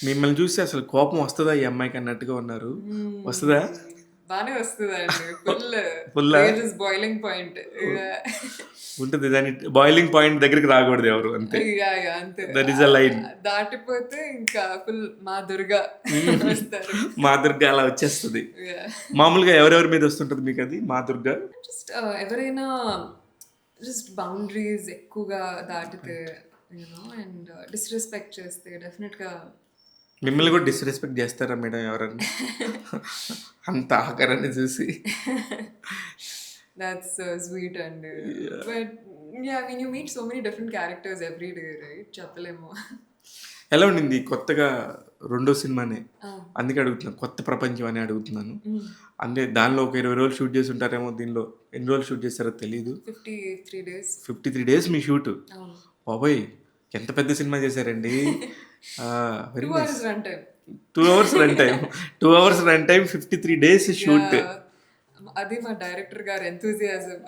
మిమ్మల్ని చూసి అసలు కోపం వస్తుందా ఈ అమ్మాయికి అన్నట్టుగా ఉన్నారు. వస్తుందా? బానే వస్తుందండి. Full బాయిలింగ్ పాయింట్ ఉంటుంది. దాని బాయిలింగ్ పాయింట్ దగ్గరికి రాకూడదు ఎవరు, అంతే. అంతే. That is a line. దాటిపోతే ఇంకా ఫుల్ మా దుర్గా వస్తారు. మా దుర్గా అలా వచ్చేస్తుంది. మామూలుగా ఎవరెవరి మీద వస్తుంటది మీకు అది మా దుర్గా? జస్ట్ ఎవరైనా జస్ట్ బౌండరీస్ ఎక్కువగా దాటితే, యూనో, అండ్ డిస్రెస్పెక్ట్ చేస్తే డెఫినెట్గా. మిమ్మల్ని కూడా డిస్రెస్పెక్ట్ చేస్తారా మేడం ఎవరన్నా అంత ఆకారాన్ని చూసి? That's sweet and but yeah, I mean you meet so many different characters every day, right? చెప్పలేము. ఎలా ఉండింది కొత్తగా రెండో సినిమానే, అందుకే అడుగుతున్నాను, కొత్త ప్రపంచం అని అడుగుతున్నాను. అంటే దానిలో ఒక 20 రోజులు షూట్ చేసి ఉంటారేమో, దీనిలో ఎన్ని రోజులు షూట్ చేస్తారో తెలియదు. 53 days. 53 days మీ షూట్? బాబోయ్, ఎంత పెద్ద సినిమా చేశారండి. 2 hours run time. 2 hours run time. 2 hours run time, 53 days shoot. అది మా డైరెక్టర్ గారు ఎంతూజియాజం.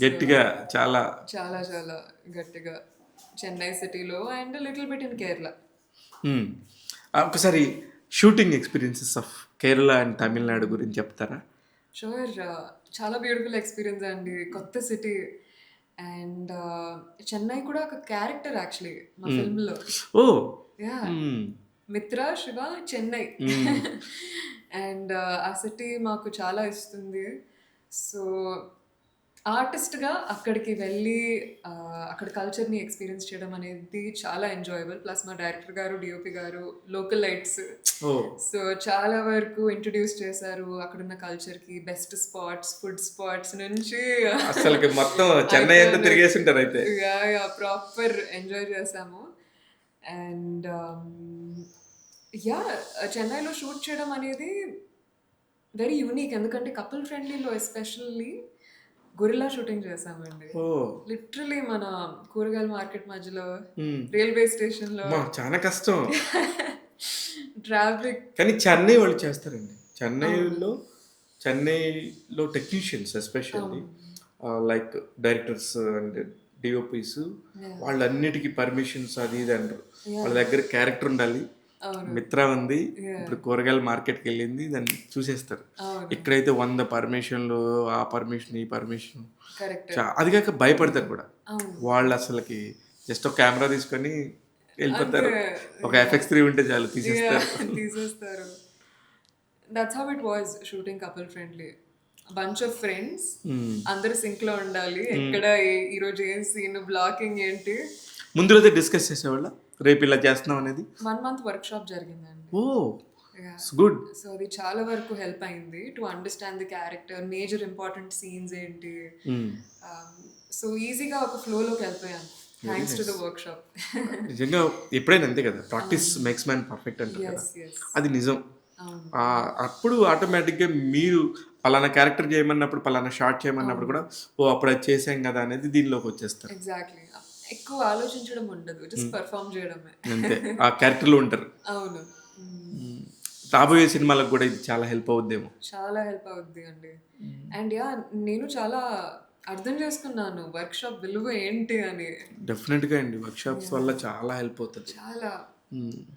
గట్టిగా, చాలా చాలా చాలా గట్టిగా చెన్నై సిటీలో and little bit in Kerala. ఒకసారి shooting experiences of Kerala and Tamil Nadu గురించి చెప్తారా? షూర్. చాలా బ్యూటిఫుల్ ఎక్స్పీరియన్స్ అండి. కొత్త సిటీ అండ్ చెన్నై కూడా ఒక క్యారెక్టర్ యాక్చువల్లీ మా ఫిల్మ్లో. ఓ యా, మిత్ర శివ చెన్నై. అండ్ ఆ సిటీ మాకు చాలా ఇస్తుంది. సో ఆర్టిస్ట్గా అక్కడికి వెళ్ళి అక్కడ కల్చర్ని ఎక్స్పీరియన్స్ చేయడం అనేది చాలా ఎంజాయబుల్. ప్లస్ మా డైరెక్టర్ గారు, డిఓపి గారు లోకల్ లైట్స్, సో చాలా వరకు ఇంట్రడ్యూస్ చేశారు అక్కడున్న కల్చర్కి. బెస్ట్ స్పాట్స్, ఫుడ్ స్పాట్స్ నుంచి అసలు మొత్తం చెన్నై అంతా తిరిగేసి ఉంటారు అయితే. ప్రాపర్ ఎంజాయ్ చేసాము. అండ్ యా, చెన్నైలో షూట్ చేయడం అనేది వెరీ యూనిక్. ఎందుకంటే కపుల్ ఫ్రెండ్లీలో ఎస్పెషల్లీ గొరిల్లా షూటింగ్ చేసామండి. లిటరలీ మన కూరగాయల మార్కెట్ మధ్యలో, రైల్వే స్టేషన్ లో. చాలా కష్టం ట్రాఫిక్. కానీ చెన్నై వాళ్ళు చేస్తారండి. చెన్నైలో technicians especially like directors and DOPs, వాళ్ళన్నిటికీ పర్మిషన్స్ అది ఇది అంటారు. వాళ్ళ దగ్గర క్యారెక్టర్ ఉండాలి. మిత్ర ఉంది, ఇప్పుడు కూరగాయల మార్కెట్కి వెళ్ళింది, దాన్ని చూసేస్తారు. ఇక్కడైతే 100 పర్మిషన్లు, ఆ పర్మిషన్, ఈ పర్మిషన్. అది కాక భయపడతారు కూడా వాళ్ళు. అసలుకి జస్ట్ ఒక కెమెరా తీసుకొని వెళ్ళిపోతారు. ఒక FX3 ఉంటే చాలు, తీసేస్తారు. That's how it was shooting couple friendly. Bunch of friends, అందరు సింక్ లో ఉండాలి. ఎక్కడ ఈరోజు ఏం సీన్, బ్లాకింగ్ ఏంటి ముందు రోజే డిస్కస్ చేసేవాళ్ళ, రేపు ఇలా చేస్తున్నాం అనేది. 1 month వర్క్ షాప్ జరిగిందండి. ఓ గుడ్. సో అది చాలా వరకు హెల్ప్ అయింది to understand the character, major important scenes ఏంటి. సో ఈజీగా ఒక ఫ్లోలోకి వెళ్ళిపోయాను thanks to the work shop. నిజంగా ఎప్పుడైనా అంతే కదా, ప్రాక్టీస్ మేక్స్ మ్యాన్ పర్ఫెక్ట్ అంటారు కదా, అది నిజం. అప్పుడు ఆటోమేటిక్గా మీరు పలానా క్యారెక్టర్ చేయమన్నప్పుడు, పలానా షార్ట్ చేయమన్నప్పుడు కూడా అప్పుడు అది చేసాం కదా అనేది దీనిలోకి వచ్చేస్తారు. ఎగ్జాక్ట్లీ. ఎక్కువ ఆలోచించడం ఉండదు, జస్ట్ పర్ఫామ్ చేయడమే అంతే, ఆ క్యారెక్టర్లో ఉంటారు. అవును, రాబోయే సినిమాలకు కూడా ఇది చాలా హెల్ప్ అవుద్దేమో. చాలా హెల్ప్ అవుద్ది అండి. అండ్ యా నేను చాలా అర్థం చేసుకున్నాను వర్క్షాప్ విలువ ఏంటి అని. డెఫినెట్గా అండి, వర్క్షాప్స్ వల్ల చాలా హెల్ప్ అవుతుంది. చాలా.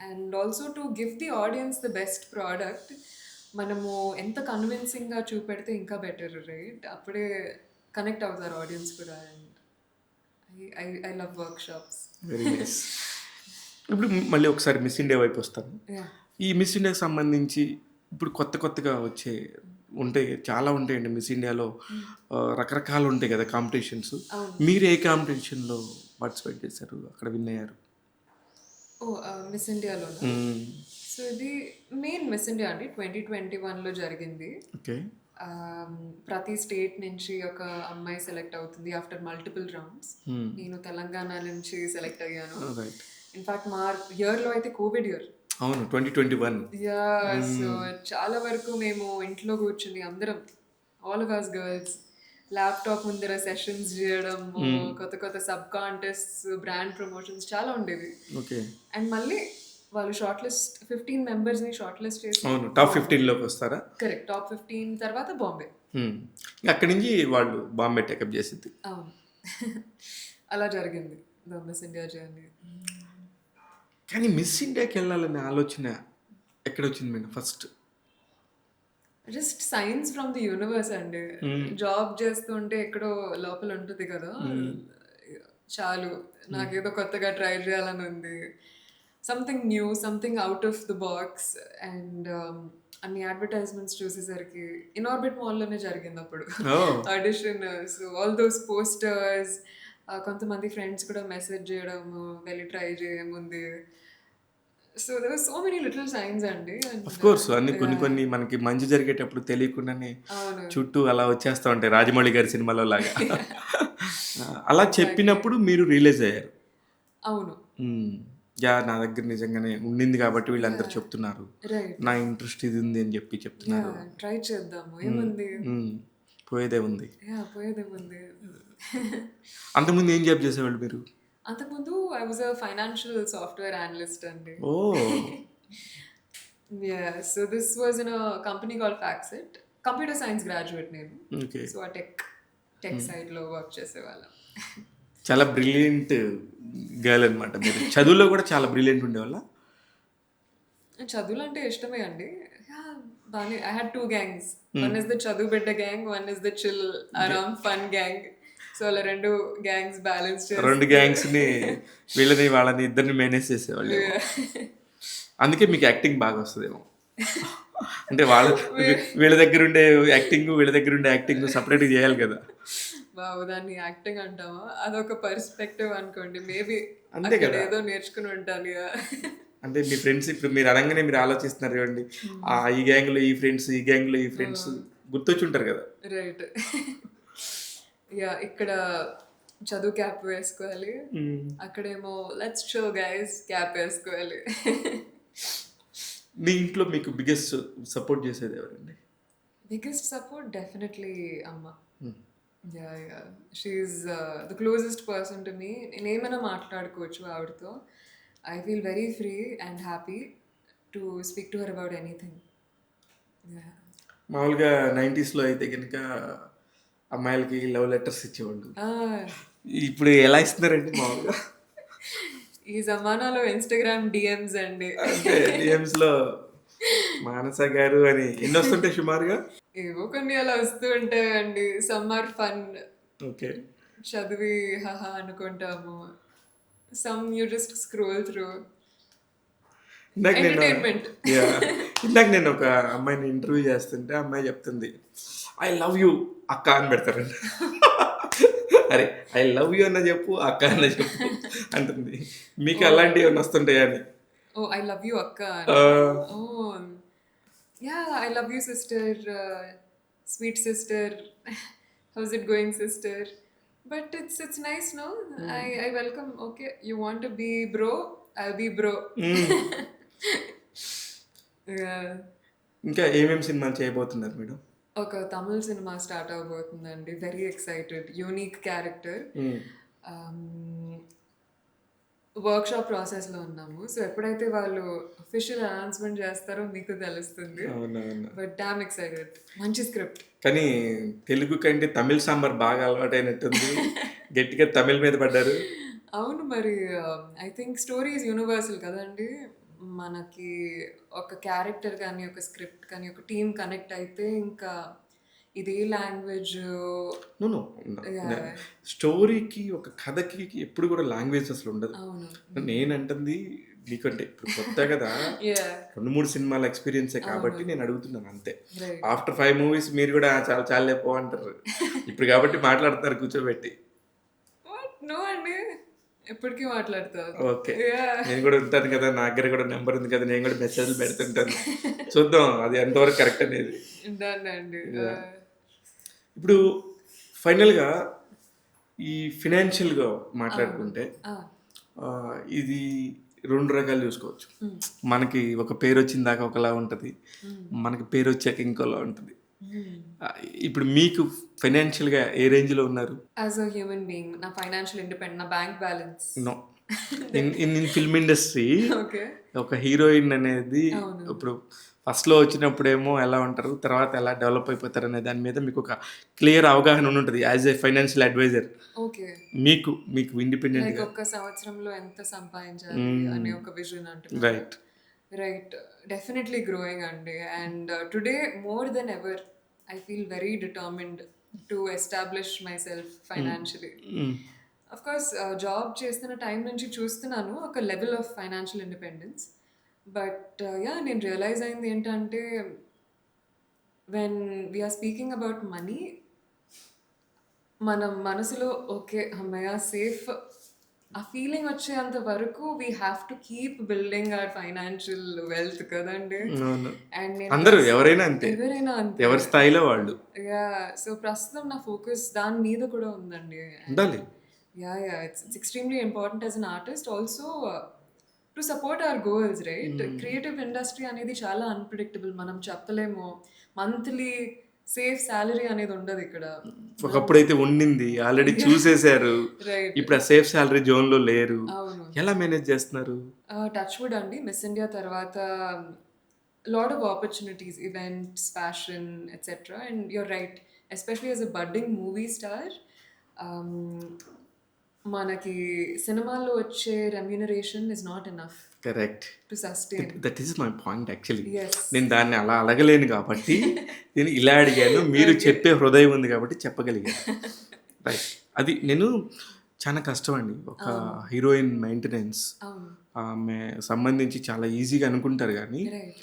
And also to give the audience the best product మనము ఎంత కన్విన్సింగ్గా చూపెడితే ఇంకా బెటర్, రైట్? అప్పుడే కనెక్ట్ అవుతారు ఆడియన్స్ కూడా. And I love workshops. Very nice. ఇప్పుడు మళ్ళీ ఒకసారి మిస్ ఇండియా వైపు వస్తాను. ఈ మిస్ ఇండియాకి సంబంధించి ఇప్పుడు కొత్తగా వచ్చే ఉంటాయి, చాలా ఉంటాయండి మిస్ ఇండియాలో. రకరకాలు ఉంటాయి కదా కాంపిటీషన్స్. మీరు ఏ కాంపిటీషన్లో పార్టిసిపేట్ చేశారు, అక్కడ విన్ అయ్యారు? మిస్ ఇండియాలో సో ఇది మెయిన్ మిస్ ఇండియా అండి 2021లో జరిగింది. ఓకే. ప్రతి స్టేట్ నుంచి ఒక అమ్మాయి సెలెక్ట్ అవుతుంది ఆఫ్టర్ మల్టిపుల్ రౌండ్స్. నేను తెలంగాణ నుంచి సెలెక్ట్ అయ్యాను. ఇన్ఫాక్ట్ మా ఇయర్లో అయితే కోవిడ్ ఇయర్. అవును, 2021. యా, సో చాలా వరకు మేము ఇంట్లో కూర్చుని అందరం all of us girls laptop ముందర సెషన్స్ చేయడం, కొత్త సబ్ కాంటెస్ట్స్, బ్రాండ్ ప్రమోషన్స్ చాలా ఉండేవి. ఓకే. అండ్ మళ్ళీ వాళ్ళు షార్ట్ లిస్ట్ 15 మెంబర్స్ని షార్ట్ లిస్ట్ చేసి అవును, టాప్ 15లోకి వస్తారా? కరెక్ట్, టాప్ 15 తర్వాత బాంబే. అక్కడి నుంచి వాళ్ళు బాంబే టేకప్ చేసింది. అవును. అలా జరిగింది ద మిస్ ఇండియా జర్నీ. కానీ మిస్ ఇండియాకి వెళ్ళాలనే ఆలోచన ఎక్కడ వచ్చింది madam first? Just science from the universe అండి. జాబ్ చేస్తుంటే ఎక్కడో లోపల ఉంటుంది కదా, చాలు నాకేదో కొత్తగా ట్రై చేయాలని ఉంది, something new, something out of the box. And అన్ని అడ్వర్టైజ్మెంట్స్ చూసేసరికి ఇన్ఆర్బిట్ మాల్లోనే జరిగింది అప్పుడు audition. So all those posters, కొంతమంది ఫ్రెండ్స్ కూడా మెసేజ్ చేయడము, వెళ్ళి ట్రై చేయముంది. So there were so many little signs అండి. ఆఫ్ కోర్స్ అన్ని కొన్ని మనకి మంచి జరిగేటప్పుడు తెలియకుండానే చుట్టూ అలా వచ్చేస్తూ ఉంటాయి, రాజమౌళి గారి సినిమాలో లాగా. అలా చెప్పినప్పుడు మీరు రియలైజ్ అయ్యారు, అవును యా నా దగ్గర నిజంగానే ఉండింది కాబట్టి వీళ్ళందరూ చెప్తున్నారు, నా ఇంట్రెస్ట్ ఇది ఉంది అని చెప్తున్నారు, ట్రై చేద్దాము, ఏముంది, పోయేదే ఉంది. పోయేదేముంది. అంతకుముందు ఏం జాబ్ చేసేవాళ్ళు మీరు? అంతకుముందు I was a financial software analyst అండి. Oh yeah, so this was in a company called FactSet. Computer science graduate నేను. సో ఆ టెక్ సైడ్లో వర్క్ చేసేవాళ్ళం. చాలా బ్రిలియంట్ గర్ల్ అనమాట మీరు. చదువులో కూడా చాలా బ్రిలియంట్ ఉండేవాళ్ళ? చదువులు అంటే ఇష్టమే అండి. బాగా I had 2 gangs. One is the చదువు బిడ్డ gang, one is the chill ఆరామ్ ఫన్ గ్యాంగ్. సో అలా 2 gangs బ్యాలెన్స్ చేసి 2 gangs-ని వీళ్ళని వాళ్ళని ఇద్దరిని మేనేజ్ చేసేవాళ్ళు. అందుకే మీకు యాక్టింగ్ బాగా వస్తుందేమో. అంటే వీళ్ళ దగ్గర ఉండే యాక్టింగ్ సపరేట్గా చేయాలి కదా. బాబు దాన్ని యాక్టింగ్ అంటావా? అదొక పర్స్పెక్టివ్ అనుకోండి. మేబీ అంతే కదా, ఏదో నేర్చుకుని ఉంటాను. అంటే మీ ఫ్రెండ్స్ ఇప్పుడు మీరు అనగానే మీరు ఆలోచిస్తున్నారు చూడండి, ఈ గ్యాంగ్లో ఈ ఫ్రెండ్స్, ఈ గ్యాంగ్లో ఈ ఫ్రెండ్స్ గుర్తొచ్చి ఉంటారు కదా. రైట్. యా, ఇక్కడ చదువు క్యాప్ వేసుకోవాలి, అక్కడేమో లెట్స్ షో గైస్ క్యాప్ వేసుకోవాలి. మీ ఇంట్లో మీకు బిగ్గెస్ట్ సపోర్ట్ చేసేది ఎవరండి? బిగ్గెస్ట్ సపోర్ట్ డెఫినెట్లీ అమ్మ. Yeah, she's the closest person to me. నేను ఏమైనా మాట్లాడుకోవచ్చు ఆవిడతో. I feel very free and happy to speak to her about anything. మామూలుగా 90sలో అయితే కనుక అమ్మాయిలకి లవ్ లెటర్స్ ఇచ్చేవాళ్ళు, ఇప్పుడు ఎలా ఇస్తున్నారండి మామూలుగా? ఈ జమానాలో ఇన్స్టాగ్రామ్ డిఎమ్స్ అండి. అంటే డిఎమ్స్లో మానస గారు అని ఎన్ని వస్తుంటాయి సుమారుగా? ఏవో కొన్ని అలా వస్తూ ఉంటాయండి. సమ్మర్ ఫన్, ఓకే, చదివి హహా అనుకుంటాము. Some you just scroll through. ఇందాక నేను ఒక అమ్మాయిని ఇంటర్వ్యూ చేస్తుంటే అమ్మాయి చెప్తుంది, ఐ లవ్ యూ అక్క అని పెడతారండి. అరే ఐ లవ్ యూ అన్న చెప్పు, అక్క అన్న చెప్పు అంటుంది. మీకు అలాంటివి ఏమైనా వస్తుంటాయా అని? ఓ ఐ లవ్ యూ అక్క. Oh yeah, I love you sister, sweet sister, how's it going sister. But it's nice, no? I welcome. Okay, you want to be bro? I'll be bro. Yeah. ఇంకా ఏమేమి సినిమాలు చేయబోతున్నారు madam? ఒక తమిళ సినిమా start అవబోతుందండి. Very excited. Unique character. Workshop ప్రాసెస్లో ఉన్నాము. So ఎప్పుడైతే వాళ్ళు అఫీషియల్ అనౌన్స్మెంట్ చేస్తారో మీకు తెలుస్తుంది. అవునవును. But damn excited. మంచి స్క్రిప్ట్. కానీ తెలుగు కంటే తమిళ్ సాంబార్ బాగా అలవాటైనట్టుంది. గట్టిగా తమిళ్ మీద పడ్డారు. అవును మరి. I think story is universal కదండి. మనకి ఒక క్యారెక్టర్ కానీ, ఒక స్క్రిప్ట్ కానీ, ఒక టీమ్ కనెక్ట్ అయితే ఇంకా ఇదే లాంగ్వేజ్. నో స్టోరీకి ఒక కథకి ఎప్పుడు కూడా లాంగ్వేజ్ అసలు ఉండదు. అవును. నేనంటుంది నీకంటే ఇప్పుడు కొత్త కదా, యా 2-3 సినిమాల ఎక్స్పీరియన్సే కాబట్టి నేను అడుగుతున్నాను అంతే. రైట్. ఆఫ్టర్ 5 మూవీస్ మీరు కూడా చాలా చాలే పో అంటారు. ఇప్పుడు మాట్లాడుతున్నారు కూర్చోబెట్టి. వాట్ నో అండి, ఎప్పటికీ మాట్లాడతారు. ఓకే, నేను కూడా ఉంటాను కదా, నా దగ్గర కూడా నెంబర్ ఉంది కదా, నేను కూడా మెసేజ్లు పెడుతుంటాను. చూద్దాం అది ఎంతవరకు కరెక్ట్ అనేది. అండి. ఇప్పుడు ఫైనల్గా ఈ ఫినాన్షియల్గా మాట్లాడుకుంటే ఇది 2 రకాలు చూసుకోవచ్చు. మనకి ఒక పేరు వచ్చిన దాకా ఒకలా ఉంటుంది, మనకి పేరు వచ్చాక ఇంకోలా ఉంటుంది. ఇప్పుడు మీకు ఫైనాన్షియల్గా ఏ రేంజ్లో ఉన్నారు? యాజ్ అ హ్యూమన్ బీయింగ్ నా ఫైనాన్షియల్ ఇండిపెండెంట్, నా bank balance. No, in film industry okay. ఒక హీరోయిన్ అనేది అవును. ఇప్పుడు ఫస్ట్లో వచ్చినప్పుడేమో ఎలా ఉంటారు, తర్వాత ఎలా డెవలప్ అయిపోతారు అనే దాని మీద మీకు ఒక క్లియర్ అవగాహన ఉంటుంది as a financial adviser. Okay. మీకు ఇండిపెండెంట్ లైక్ ఒక్క సంవత్సరంలో ఎంత సంపాదించాలి అనే ఒక విజన్ అంటున్నారు. రైట్. రైట్. డెఫినెట్లీ గ్రోయింగ్ అండి. And today more than ever I feel very determined to establish my self financially. Of course job చేస్తున్న టైం నుంచి చూస్తున్నాను ఒక level of financial independence. But yeah నేను రియలైజ్ అయింది ఏంటంటే when we're speaking about money, మన మనసులో ఓకే అమ్మయ్య సేఫ్ ఆ ఫీలింగ్ వచ్చేంత వరకు we have to keep building hour financial wealth కదండి. అండ్ అందరూ ఎవరైనా అంతే, ఎవరైనా అంతే, ఎవరి స్థాయిలో వాళ్ళు యా. సో ప్రస్తుతం నా ఫోకస్ దాని మీద కూడా ఉందండి. ఉండాలి. Yeah it's extremely important as an artist also to support our goals. Right. Creative industry అనేది చాలా అన్ప్రిడిక్టబుల్. మనం చెప్పలేము. మంత్లీ సేఫ్ సాలరీ అనేది ఉండదు ఇక్కడ. ఒకప్పుడైతే ఉండింది, ఆల్రెడీ చూసేశారు. రైట్. ఇప్పుడు ఆ సేఫ్ సాలరీ జోన్లో లేరు. అవును. ఎలా మేనేజ్ చేస్తున్నారు? టచ్ వుడ్ అండి, మిస్ ఇండియా తర్వాత lot of opportunities, events, fashion etcetera. And you're right, especially as a budding movie star మనకి సినిమాల్లో వచ్చే remuneration is not enough correct. To sustain. That is my point actually. Yes. నేను దాన్ని అలా అడగలేను కాబట్టి నేను ఇలా అడిగాను. మీరు చెప్పే హృదయం ఉంది కాబట్టి చెప్పగలిగాను. రైట్. అది నేను చాలా కష్టం అండి ఒక హీరోయిన్ మెయింటెనెన్స్. అవును. ఆమె సంబంధించి చాలా ఈజీగా అనుకుంటారు కానీ రైట్.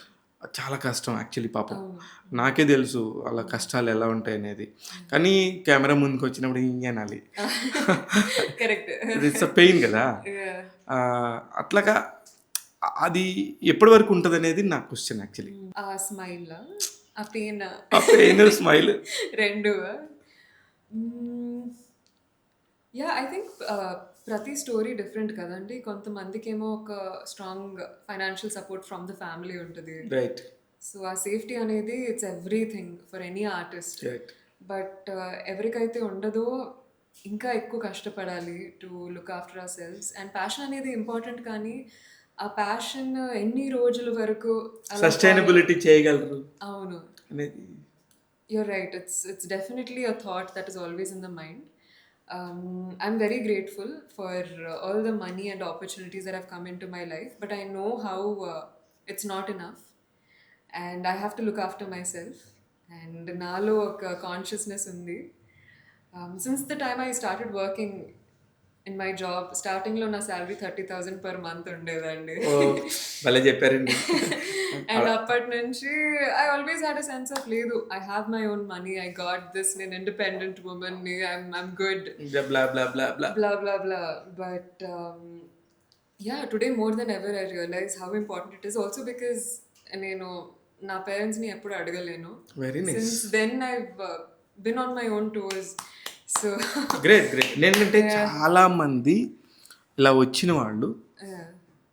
చాలా కష్టం యాక్చువల్లీ. పాపం అవును. నాకే తెలుసు అలా కష్టాలు ఎలా ఉంటాయి అనేది. కానీ కెమెరా ముందుకు వచ్చినప్పుడు ఇంకేనాలి, కరెక్ట్. ఇట్స్ అ పెయిన్ కదా. అట్లాగా అది ఎప్పటి వరకు ఉంటుంది అనేది నా క్వశ్చన్ యాక్చువల్లీ. ఆ స్మైల్, ఆ పెయిన్, ఆ పెయిన్ స్మైల్ రెండు. యా ఐ థింక్ ప్రతి స్టోరీ డిఫరెంట్ కదండి. కొంతమందికి ఏమో ఒక strong financial support from the family ఉంటుంది. రైట్. సో ఆ సేఫ్టీ అనేది it's everything for any artist. Right. But ఎవరికైతే ఉండదో ఇంకా ఎక్కువ కష్టపడాలి to look after our selves. And passion అనేది ఇంపార్టెంట్, కానీ ఆ ప్యాషన్ ఎన్ని రోజుల వరకు అలా సస్టైనబిలిటీ చేయగలరు అవును. అనేది. You're right. It's definitely a thought that is always in the mind. I'm very grateful for all the money and opportunities that have come into my life, but I know how it's not enough, and I have to look after myself. And nalo oka consciousness undi. Since the time I started working in my job, starting lo na salary 30,000 per month ఉండేదండి. భలే చెప్పారండి. And అప్పటి నుంచి I always had a sense of లేదు, I have my own money, I got this, నేను independent women ని, I'm good, blah blah blah blah blah blah blah. But yeah today more than ever I realize how important it is. Also because నేను నా పేరెంట్స్ని ఎప్పుడు అడగలేను. Very nice. Since then I been on my own tours. So great great. నేనంటే చాలా మంది ఇలా వచ్చిన వాళ్ళు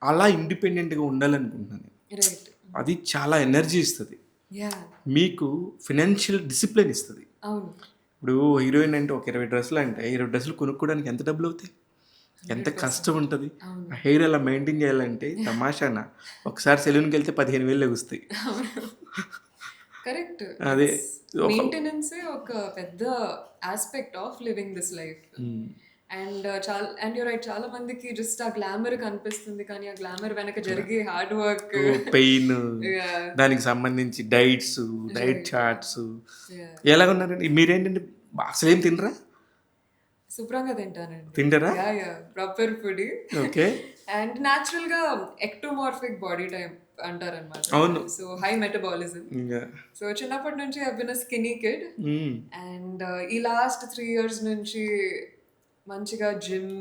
అలా ఇండిపెండెంట్గా ఉండాలనుకుంటున్నాను. రైట్. అది చాలా ఎనర్జీ ఇస్తుంది, యా మీకు ఫినాన్షియల్ డిసిప్లిన్ ఇస్తుంది. అవును. ఇప్పుడు హీరోయిన్ అంటే ఒక 20 డ్రెస్సులు అంటే 20 డ్రెస్సులు కొనుక్కోవడానికి ఎంత డబ్బులు అవుతాయి? ఎంత కష్టం ఉంటుంది ఆ హెయిర్ అలా మెయింటైన్ చేయాలంటే తమాషానా ఒకసారి సెలూన్కి వెళ్తే 15,000 లెగుస్తాయి. కరెక్ట్. అదే మెయింటెనెన్స్ ఒక పెద్ద aspect of living this life. And you right, చాలా మందికి జస్ట్ ఆ గ్లామర్ కనిపిస్తుంది, కానీ ఆ గ్లామర్ వెనక జరిగే హార్డ్ వర్క్, పెయిన్, దానికి సంబంధించి డైట్ చార్ట్స్ ఎలాగ ఉన్నారండి మీరేంటంటే అసలు ఏం తినరా? శుభ్రంగా తింటానండి. తింటారా? Proper food. Okay. And natural గా ఎక్టోమార్ఫిక్ బాడీ టైప్ అంటారనమాట. అవును. So high metabolism. సో చిన్నప్పటి నుంచి I been a skinny kid. And ఈ లాస్ట్ 3 years నుంచి మంచిగా జిమ్,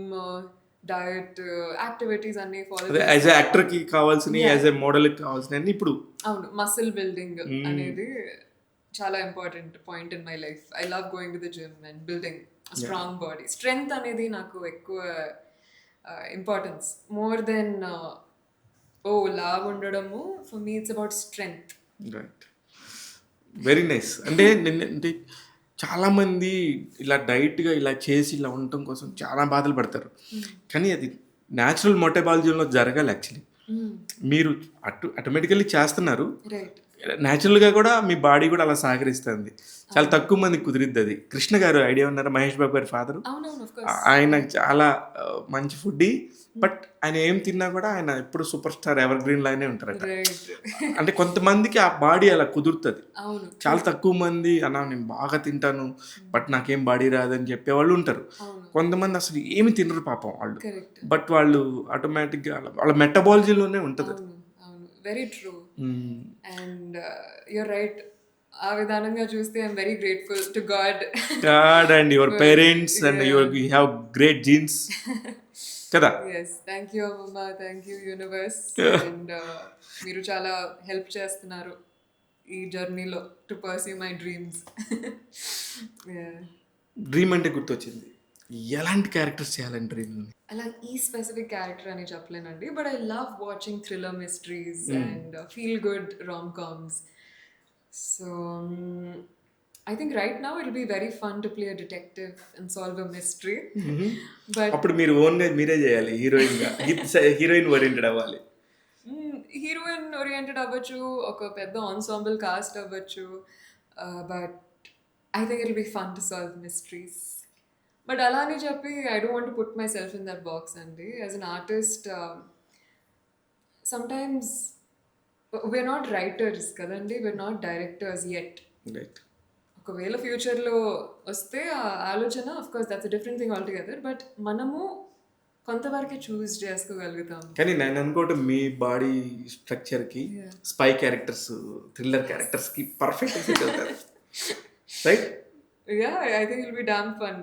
డయట్, యాక్టివిటీస్ అన్ని ఫాలో. యాజ్ యాక్టర్ కి కావాల్సిన, యాజ్ ఎ మోడల్ కి కావాల్సిన ఇప్పుడు. అవును, మసిల్ బిల్డింగ్ అనేది చాలా important point in my life. I love going to the gym and building strong body. Strength అనేది నాకు ఎక్కువ ఇంపార్టెన్స్, మోర్ దెన్ లావ్ ఉండడము. For me it's about strength. Right, very nice. అంటే చాలామంది ఇలా డైట్గా ఇలా చేసి ఇలా ఉండటం కోసం చాలా బాధలు పడతారు, కానీ అది న్యాచురల్ మెటబాలిజంలో జరగాలి యాక్చువల్లీ. మీరు ఆటోమేటికల్లీ చేస్తున్నారు, రైట్. న్యాచురల్గా కూడా మీ బాడీ కూడా అలా సహకరిస్తుంది. చాలా తక్కువ మందికి కుదిరిద్ది అది. కృష్ణ గారు ఐడియా ఉన్నారు, మహేష్ బాబు గారి ఫాదరు. ఆయన చాలా మంచి ఫుడ్డీ, బట్ ఆయన ఏం తిన్నా కూడా ఆయన ఎప్పుడు సూపర్ స్టార్ ఎవర్ గ్రీన్ లాగానే ఉంటారట. అంటే కొంతమందికి ఆ బాడీ అలా కుదురుతుంది, చాలా తక్కువ మంది అన్నా నేను బాగా తింటాను బట్ నాకేం బాడీ రాదని చెప్పేవాళ్ళు ఉంటారు. కొంతమంది అసలు ఏమి తినరు పాపం వాళ్ళు, బట్ వాళ్ళు ఆటోమేటిక్గా వాళ్ళ మెటబాలజీలోనే ఉంటుంది. Very true. And you're right. ఆ విధానంగా చూస్తే I'm very grateful to God and your parents and you have great jeans కదా. yes, thank you అమ్మమ్మ, thank you యూనివర్స్. అండ్ మీరు చాలా హెల్ప్ చేస్తున్నారు ఈ జర్నీలో to pursue my dreams. Dream అంటే గుర్తొచ్చింది, ఎలాంటి క్యారెక్టర్స్ చేయాలని డ్రీమ్? అలా ఈ స్పెసిఫిక్ క్యారెక్టర్ అని చెప్పలేనండి, but I love watching thriller mysteries and feel good rom coms. So I think right now it'll be very fun to play a detective and solve a mystery. But అప్పుడు మీరు ఓన్గా మీరే చేయాలి హీరోయిన్గా, heroine oriented అవ్వాలి. Heroine oriented అవ్వచ్చు, ఒక పెద్ద ఆన్సాంబుల్ కాస్ట్ అవ్వచ్చు, but I think it will be fun to solve mysteries. But అలా అని చెప్పి I don't want to put myself in that box అండి. As an artist sometimes we're not writers కదండి, we're not directors yet. Right. ఒకవేళ ఫ్యూచర్లో వస్తే ఆ ఆలోచన, of course that's different thing altogether, but మనము కొంతవరకే చూస్ చేసుకోగలుగుతాం. కానీ నేను అనుకోవటం మీ బాడీ స్ట్రక్చర్కి స్పై క్యారెక్టర్స్, థ్రిల్లర్ క్యారెక్టర్స్కి పర్ఫెక్ట్ సెట్ అవుతారు. Right? Yeah, I think it will be damn fun.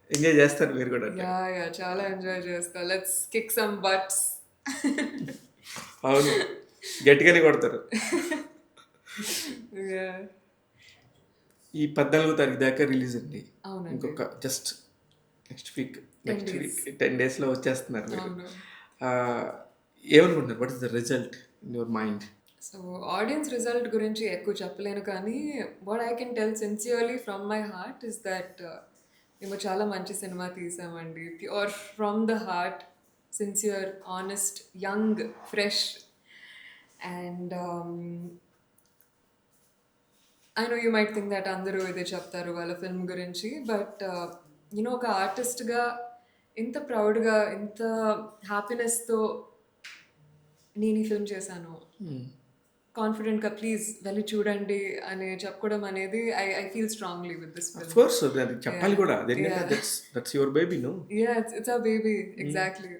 Enjoy చేస్తారు మీరు కూడా? యా, చాలా ఎంజాయ్ చేస్తా. Let's kick some butts. అవును, గట్టిగానే కొడతారు. ఈ 14వ తారీఖు దాకా రిలీజ్ అండి. ఇంకొక జస్ట్ నెక్స్ట్ వీక్ 10 daysలో వచ్చేస్తున్నారు మీరు. ఏమనుకుంటున్నారు? What is the result in your mind? So audience result గురించి ఎక్కువ చెప్పలేను, కానీ what I can tell sincerely from my heart is that మేము చాలా మంచి సినిమా తీసామండి. Pure from the heart, sincere, honest, young, fresh. And I know you might think that అందరూ ఇదే చెప్తారు వాళ్ళ ఫిల్మ్ గురించి, బట్ యూనో ఒక ఆర్టిస్ట్గా ఇంత ప్రౌడ్గా, ఇంత హ్యాపీనెస్తో నేను ఈ ఫిల్మ్ చేశాను, కాన్ఫిడెంట్గా ప్లీజ్ వెళ్ళి చూడండి అని చెప్పుకోవడం అనేది I feel strongly with this film. Of course అది చెప్పాలి కూడా. That's your baby, no? Yeah, it's our baby, exactly.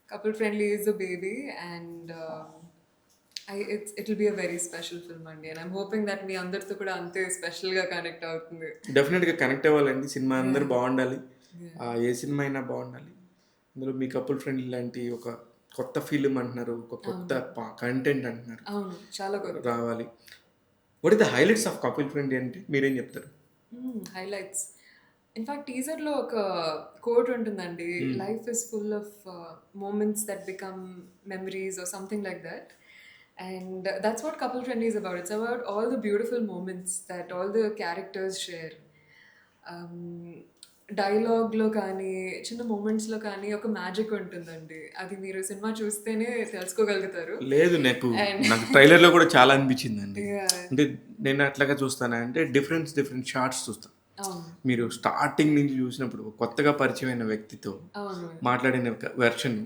Couple friendly is the baby, and it will be a very special film అండి. and I'm hoping that మీ అందరితో కూడా అంతే స్పెషల్గా connect అవుతుంది. డెఫినెట్గా కనెక్ట్ అవ్వాలండి. సినిమా అందరూ బాగుండాలి, ఏ సినిమా అయినా బాగుండాలి. అందులో మీ కపుల్ ఫ్రెండ్లీ లాంటి ఒక కొత్త ఫిల్మ్ అంటున్నారు, ఒక కొత్త కంటెంట్ అంటున్నారు. అవును, చాలా రావాలి. What is the highlights of couple friendly అంటే మీరేం చెప్తారు? హైలైట్స్, ఇన్ఫాక్ట్ టీజర్లో ఒక కోట్ ఉంటుందండి, life is full of moments that become memories or something like that. And that's what Couple Friendly is about. It's about all the beautiful moments that all the characters share. డైలాగ్లో కానీ చిన్న మూమెంట్స్లో కానీ ఒక magic ఉంటుందండి. అది మీరు cinema చూస్తేనే తెలుసుకోగలుగుతారు. లేదు నాకు ట్రైలర్లో కూడా చాలా అనిపించిందండి. Yeah. అంటే నేను అట్లాగా చూస్తానంటే డిఫరెంట్ షార్ట్స్ చూస్తాను. అవును. మీరు స్టార్టింగ్ నుంచి చూసినప్పుడు కొత్తగా పరిచయమైన వ్యక్తితో అవును. మాట్లాడిన వెర్షన్,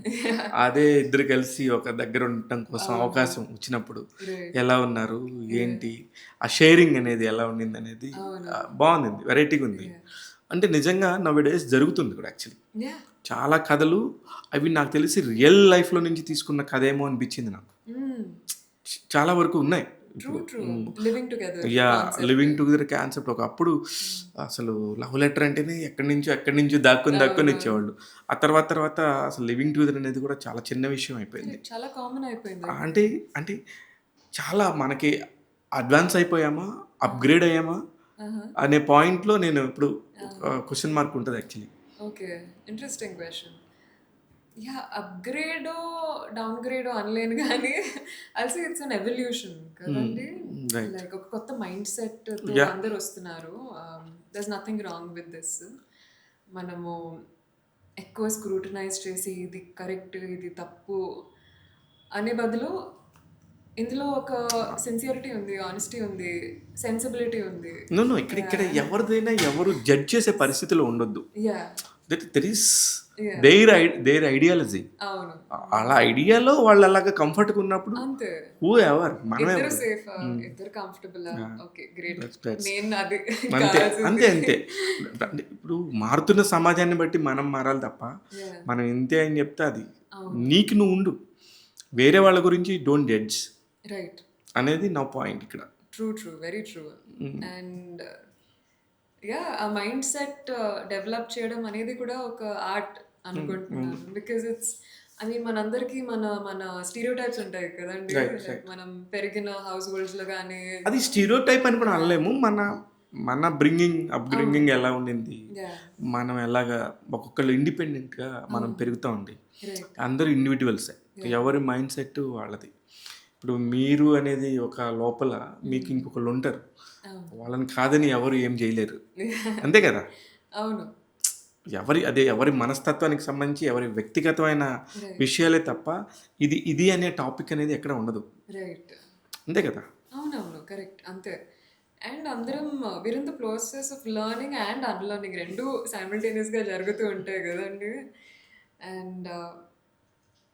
అదే ఇద్దరు కలిసి ఒక దగ్గర ఉండటం కోసం అవకాశం వచ్చినప్పుడు Right. ఎలా ఉన్నారు ఏంటి, ఆ షేరింగ్ అనేది ఎలా ఉండింది అనేది బాగుంది, వెరైటీగా ఉంది. అంటే నిజంగా నవ్ డేస్ జరుగుతుంది కూడా యాక్చువల్లీ. Yeah. చాలా కథలు అవి నాకు తెలిసి రియల్ లైఫ్లో నుంచి తీసుకున్న కథ ఏమో అనిపించింది నాకు. చాలా వరకు ఉన్నాయి. True. Living together. Yeah, concept. Living together concept ఒకప్పుడు అసలు లవ్ లెటర్ అంటేనే ఎక్కడి నుంచో దాక్కుని ఇచ్చేవాళ్ళు. ఆ తర్వాత అసలు లివింగ్ టుగెదర్ అనేది కూడా చాలా చిన్న విషయం అయిపోయింది. చాలా కామన్ అయిపోయింది. అంటే చాలా మనకి అడ్వాన్స్ అయిపోయామా, అప్గ్రేడ్ అయ్యామా అనే పాయింట్లో నేను ఇప్పుడు క్వశ్చన్ మార్క్ ఉంటుంది actually. Okay, interesting question. Yeah, అప్గ్రేడో డౌన్గ్రేడో అనలేను కానీ అల్సో ఇట్స్ అన్ ఎవల్యూషన్ కదండి. Right. లైక్ ఒక కొత్త మైండ్ సెట్ Yeah. అందరు వస్తున్నారు. There's nothing wrong with this. మనము ఎక్కువ స్క్రూటనైజ్ చేసి ఇది కరెక్ట్ ఇది తప్పు అనే బదులు ఇందులో ఒక సిన్సియరిటీ ఉంది, ఆనెస్టీ ఉంది, సెన్సిబిలిటీ ఉంది. నో ఇక్కడ ఎవరిదైనా ఎవరు జడ్జ్ చేసే పరిస్థితిలో ఉండొద్దు. Yeah, there is Yeah. Their ideology. అవును, అలా ఐడియాలో వాళ్ళు అలాగా కంఫర్ట్గా ఉన్నప్పుడు అంతే. హూ ఎవర్ మనమే ఇద్దరు సేఫ్, ఇద్దరు కంఫర్టబుల్. Okay, great. That's- నేను అది అంతే. ఇప్పుడు మారుతున్న సమాజాన్ని బట్టి మనం మారాలి తప్ప Yeah. మనం ఇంతే అని చెప్తే అది నీకు నువ్వు ఉండు, వేరే వాళ్ళ గురించి డోంట్ జడ్జ్ రైట్. అనేది నా పాయింట్ ఇక్కడ. True, very true. And yeah, ఆ మైండ్ సెట్ డెవలప్ చేయడం అనేది కూడా ఒక ఆర్ట్ అనుకుంటున్నాను. బికాజ్ ఇట్స్ మనందరికీ మన స్టీరియోటైప్స్ ఉంటాయి కదండి. Like మనం పెరిగిన హౌస్ హోల్డ్స్ లో కానీ అది స్టీరియో టైప్ అని కూడా అనలేము. మన అప్బ్రింగింగ్ ఎలా ఉండింది, మనం ఎలాగా ఒక్కొక్కళ్ళు ఇండిపెండెంట్గా మనం పెరుగుతూ ఉండి, అందరూ ఇండివిజువల్సే, ఎవరి మైండ్ సెట్ వాళ్ళది. ఇప్పుడు మీరు అనేది ఒక లోపల మీకు ఇంకొకళ్ళు ఉంటారు, వాళ్ళని కాదని ఎవరు ఏం చేయలేరు, అంతే కదా. అవును, ఎవరి మనస్తత్వానికి సంబంధించి ఎవరి వ్యక్తిగతమైన విషయాలే తప్ప ఇది అనే టాపిక్ అనేది ఎక్కడ ఉండదు, రైట్. అంతే కదా. అవునవును, కరెక్ట్, అంతే. అండ్ అందరం we're in the process of learning and unlearning, రెండు సైమల్టేనియస్గా జరుగుతూ ఉంటాయి కదండి. And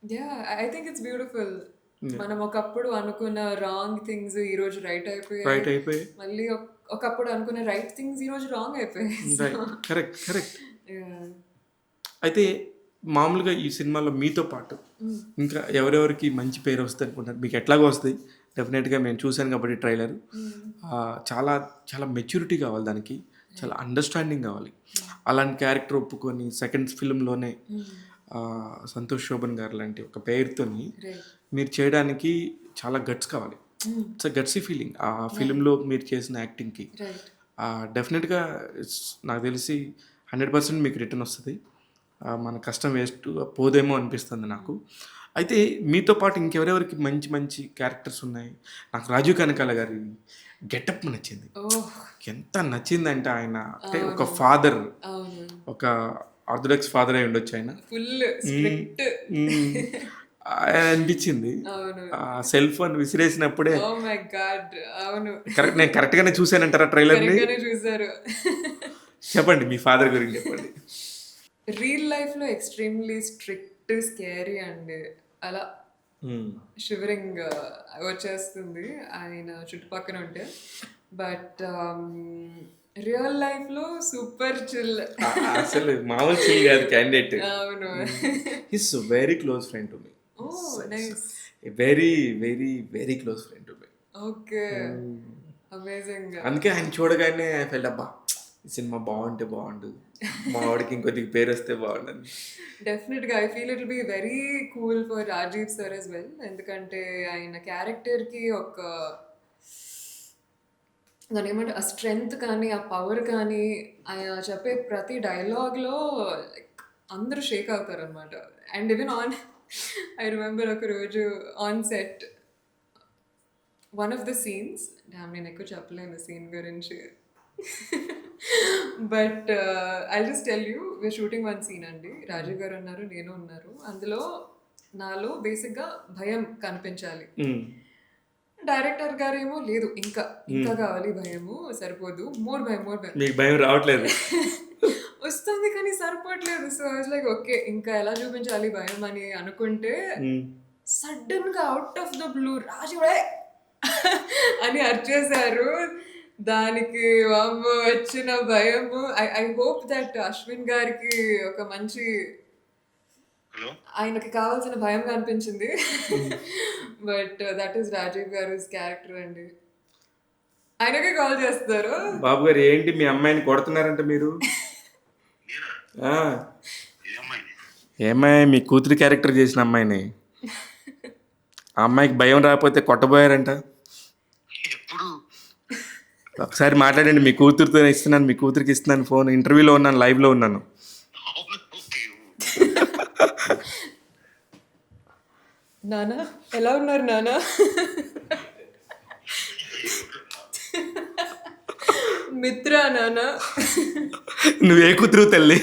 yeah, I think it's beautiful. మనం ఒకప్పుడు అనుకున్న రాంగ్ థింగ్స్ ఈ రోజు రైట్ అయిపోయాయి, మళ్ళీ ఒకప్పుడు అనుకున్న రైట్ థింగ్స్ ఈ రోజు రాంగ్ అయిపోయాయి. కరెక్ట్. అయితే మామూలుగా ఈ సినిమాలో మీతో పాటు ఇంకా ఎవరెవరికి మంచి పేరు వస్తుంది అనుకుంటారు? మీకు ఎట్లాగో వస్తుంది డెఫినెట్గా, నేను చూశాను కాబట్టి ట్రైలర్. చాలా చాలా మెచ్యూరిటీ కావాలి దానికి, చాలా అండర్స్టాండింగ్ కావాలి. అలాంటి క్యారెక్టర్ ఒప్పుకొని సెకండ్ ఫిల్మ్లోనే సంతోష్ శోభన్ గారు లాంటి ఒక పేరుతోని మీరు చేయడానికి చాలా గట్స్ కావాలి. ఇట్స్ అ గట్సీ ఫీలింగ్ ఆ ఫిలింలో మీరు చేసిన యాక్టింగ్కి. డెఫినెట్గా నాకు తెలిసి 100% మీకు రిటర్న్ వస్తుంది. మన కష్టం వేస్ట్ పోదేమో అనిపిస్తుంది నాకు. అయితే మీతో పాటు ఇంకెవరెవరికి మంచి మంచి క్యారెక్టర్స్ ఉన్నాయి? నాకు రాజీవ్ కనకాల గారి గెటప్ నచ్చింది. ఎంత నచ్చిందంటే ఆయన అంటే ఒక ఫాదర్, ఒక ఆర్థోడాక్స్ ఫాదర్ అయి ఉండొచ్చు ఆయన, అనిపించింది. సెల్ ఫోన్ విసిరేసినప్పుడే కరెక్ట్, నేను కరెక్ట్గానే చూసానంటారా ట్రైలర్ని? చెప్పండి మీ ఫాదర్ గురించి చెప్పండి. రియల్ లైఫ్లో ఎక్స్ట్రీమ్లీ స్ట్రిక్ట్, స్కేరీ అండి. అలా షివరింగ్ వచ్చేస్తుంది ఆయన చుట్టుపక్కన ఉంటే. బట్ రియల్ లైఫ్లో సూపర్ చిల్, అసలు మామూలు చిల్ కాదు క్యాండిడేట్. అవును. His very close friend to me. Nice. Very very very close friend to me. Okay, amazing. అందుకే ఆయన చూడగానే ఐ ఫెల్ట్ అబ్బా ఈ సినిమా బాగుండు, మా వాడికి ఇంకొద్దిగా పేరు వస్తే బాగుండని. డెఫినెట్గా I feel it will be very cool for Rajeev sir as well. ఎందుకంటే ఆయన క్యారెక్టర్కి ఒక దాని ఏమంటే ఆ స్ట్రెంగ్త్ కానీ ఆ పవర్ కానీ ఆయన చెప్పే ప్రతి డైలాగ్లో అందరూ షేక్ అవుతారు అనమాట. And even on I remember ఒక రోజు on set one of the scenes, నేను ఎక్కువ చెప్పలేను సీన్ గురించి. But I just tell you we're shooting one scene అండి. రాజీవ్ గారు ఉన్నారు, నేను ఉన్నారు. అందులో నాలో బేసిక్గా భయం కనిపించాలి. డైరెక్టర్ గారేమో లేదు, ఇంకా ఇంకా కావాలి, భయము సరిపోదు, మోర్ భయం మీకు భయం రావట్లేదు. వస్తుంది కానీ సరిపోవట్లేదు. So I was like okay, ఇంకా ఎలా చూపించాలి భయం అని అనుకుంటే సడన్ గా అవుట్ ఆఫ్ ద బ్లూ రాజు అని అరిచేశారు. దానికి వామ్మో వచ్చిన భయము. ఐ హోప్ దట్ అశ్విన్ గారికి ఒక మంచి ఆయనకి కావాల్సిన భయం కనిపించింది. బట్ దట్ ఈస్ రాజీవ్ గారు క్యారెక్టర్ అండి. ఆయనకే కాల్ చేస్తారు. బాబు గారు ఏంటి మీ అమ్మాయిని కొడుతున్నారంట మీరు? ఏమ్మాయి మీ కూతురి క్యారెక్టర్ చేసిన అమ్మాయిని, ఆ అమ్మాయికి భయం రాకపోతే కొట్టబోయారంట. ఒకసారి మాట్లాడండి, మీ కూతురుతో ఇస్తున్నాను, మీ కూతురికి ఇస్తున్నాను ఫోన్. ఇంటర్వ్యూలో ఉన్నాను, లైవ్లో ఉన్నాను. నానా ఎలా ఉన్నారు నానా? మిత్ర నానా. నువ్వే కూతురు తల్లి?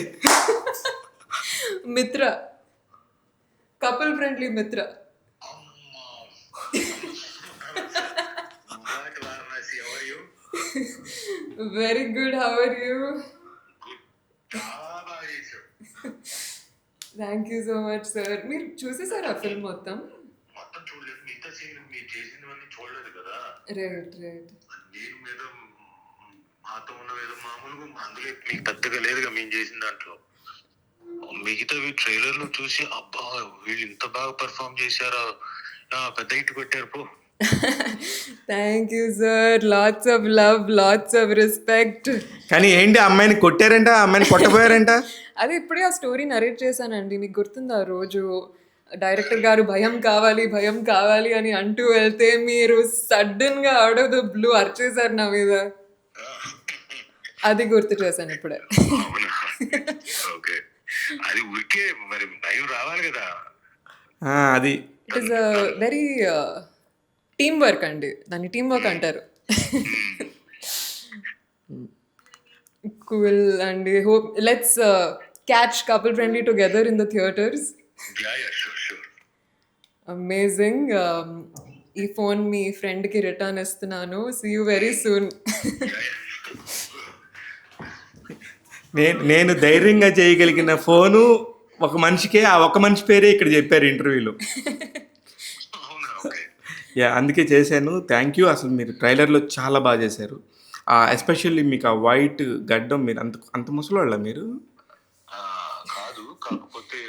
Mitra, couple friendly Mitra. Very good, how are you? Thank you so much sir. మీరు చూసేసారా ఫిల్మ్ మొత్తం? చూడలేదు, మిగతా సీన్ మీరు చేసినవన్నీ చూడలేదు కదా. Right right. నేను మీద మాతో ఉన్న ఏదో మామూలుగా అందులో మీకు పెద్దగా లేదుగా మేము చేసిన దాంట్లో. మిగతావి ట్రైలర్ లో చూసి అబ్బా వీళ్ళు ఇంత బాగా పర్ఫామ్ చేశారా, పెద్ద హిట్ కొట్టారు పో. Thank you sir, lots of love, lots of respect. కానీ ఏంటి అమ్మాయిని కొట్టారంట, అమ్మాయిని కొట్టబోయారంట? అదే ఇప్పుడే ఆ స్టోరీ నరేట్ చేశానండి. మీకు గుర్తుందా ఆ రోజు డైరెక్టర్ గారు భయం కావాలి భయం కావాలి అని అంటూ వెళ్తే మీరు సడన్ గా అవుట్ ఆఫ్ ద బ్లూ అరిచేశారు నా మీద. అది గుర్తు చేశాను ఇప్పుడే. ఓకే, అది ఊరికే మరి భయం రావాలి కదా. అది it is very team work అండి, దాన్ని టీమ్ వర్క్ అంటారు. కూల్ అండి. Hope let's catch couple friendly together in the theatres. Amazing. ఈ ఫోన్ మీ ఫ్రెండ్కి రిటర్న్ ఇస్తున్నాను. See you very soon. నేను ధైర్యంగా చేయగలిగిన ఫోను ఒక మనిషికే, ఆ ఒక మనిషి పేరే ఇక్కడ చెప్పారు ఇంటర్వ్యూలో. యా, అందుకే చేశాను. Thank you. అసలు మీరు ట్రైలర్లో చాలా బాగా చేశారు. ఎస్పెషల్లీ మీకు ఆ వైట్ గడ్డం, మీరు అంత ముసలోళ్ళ మీరు? కాదు, కాకపోతే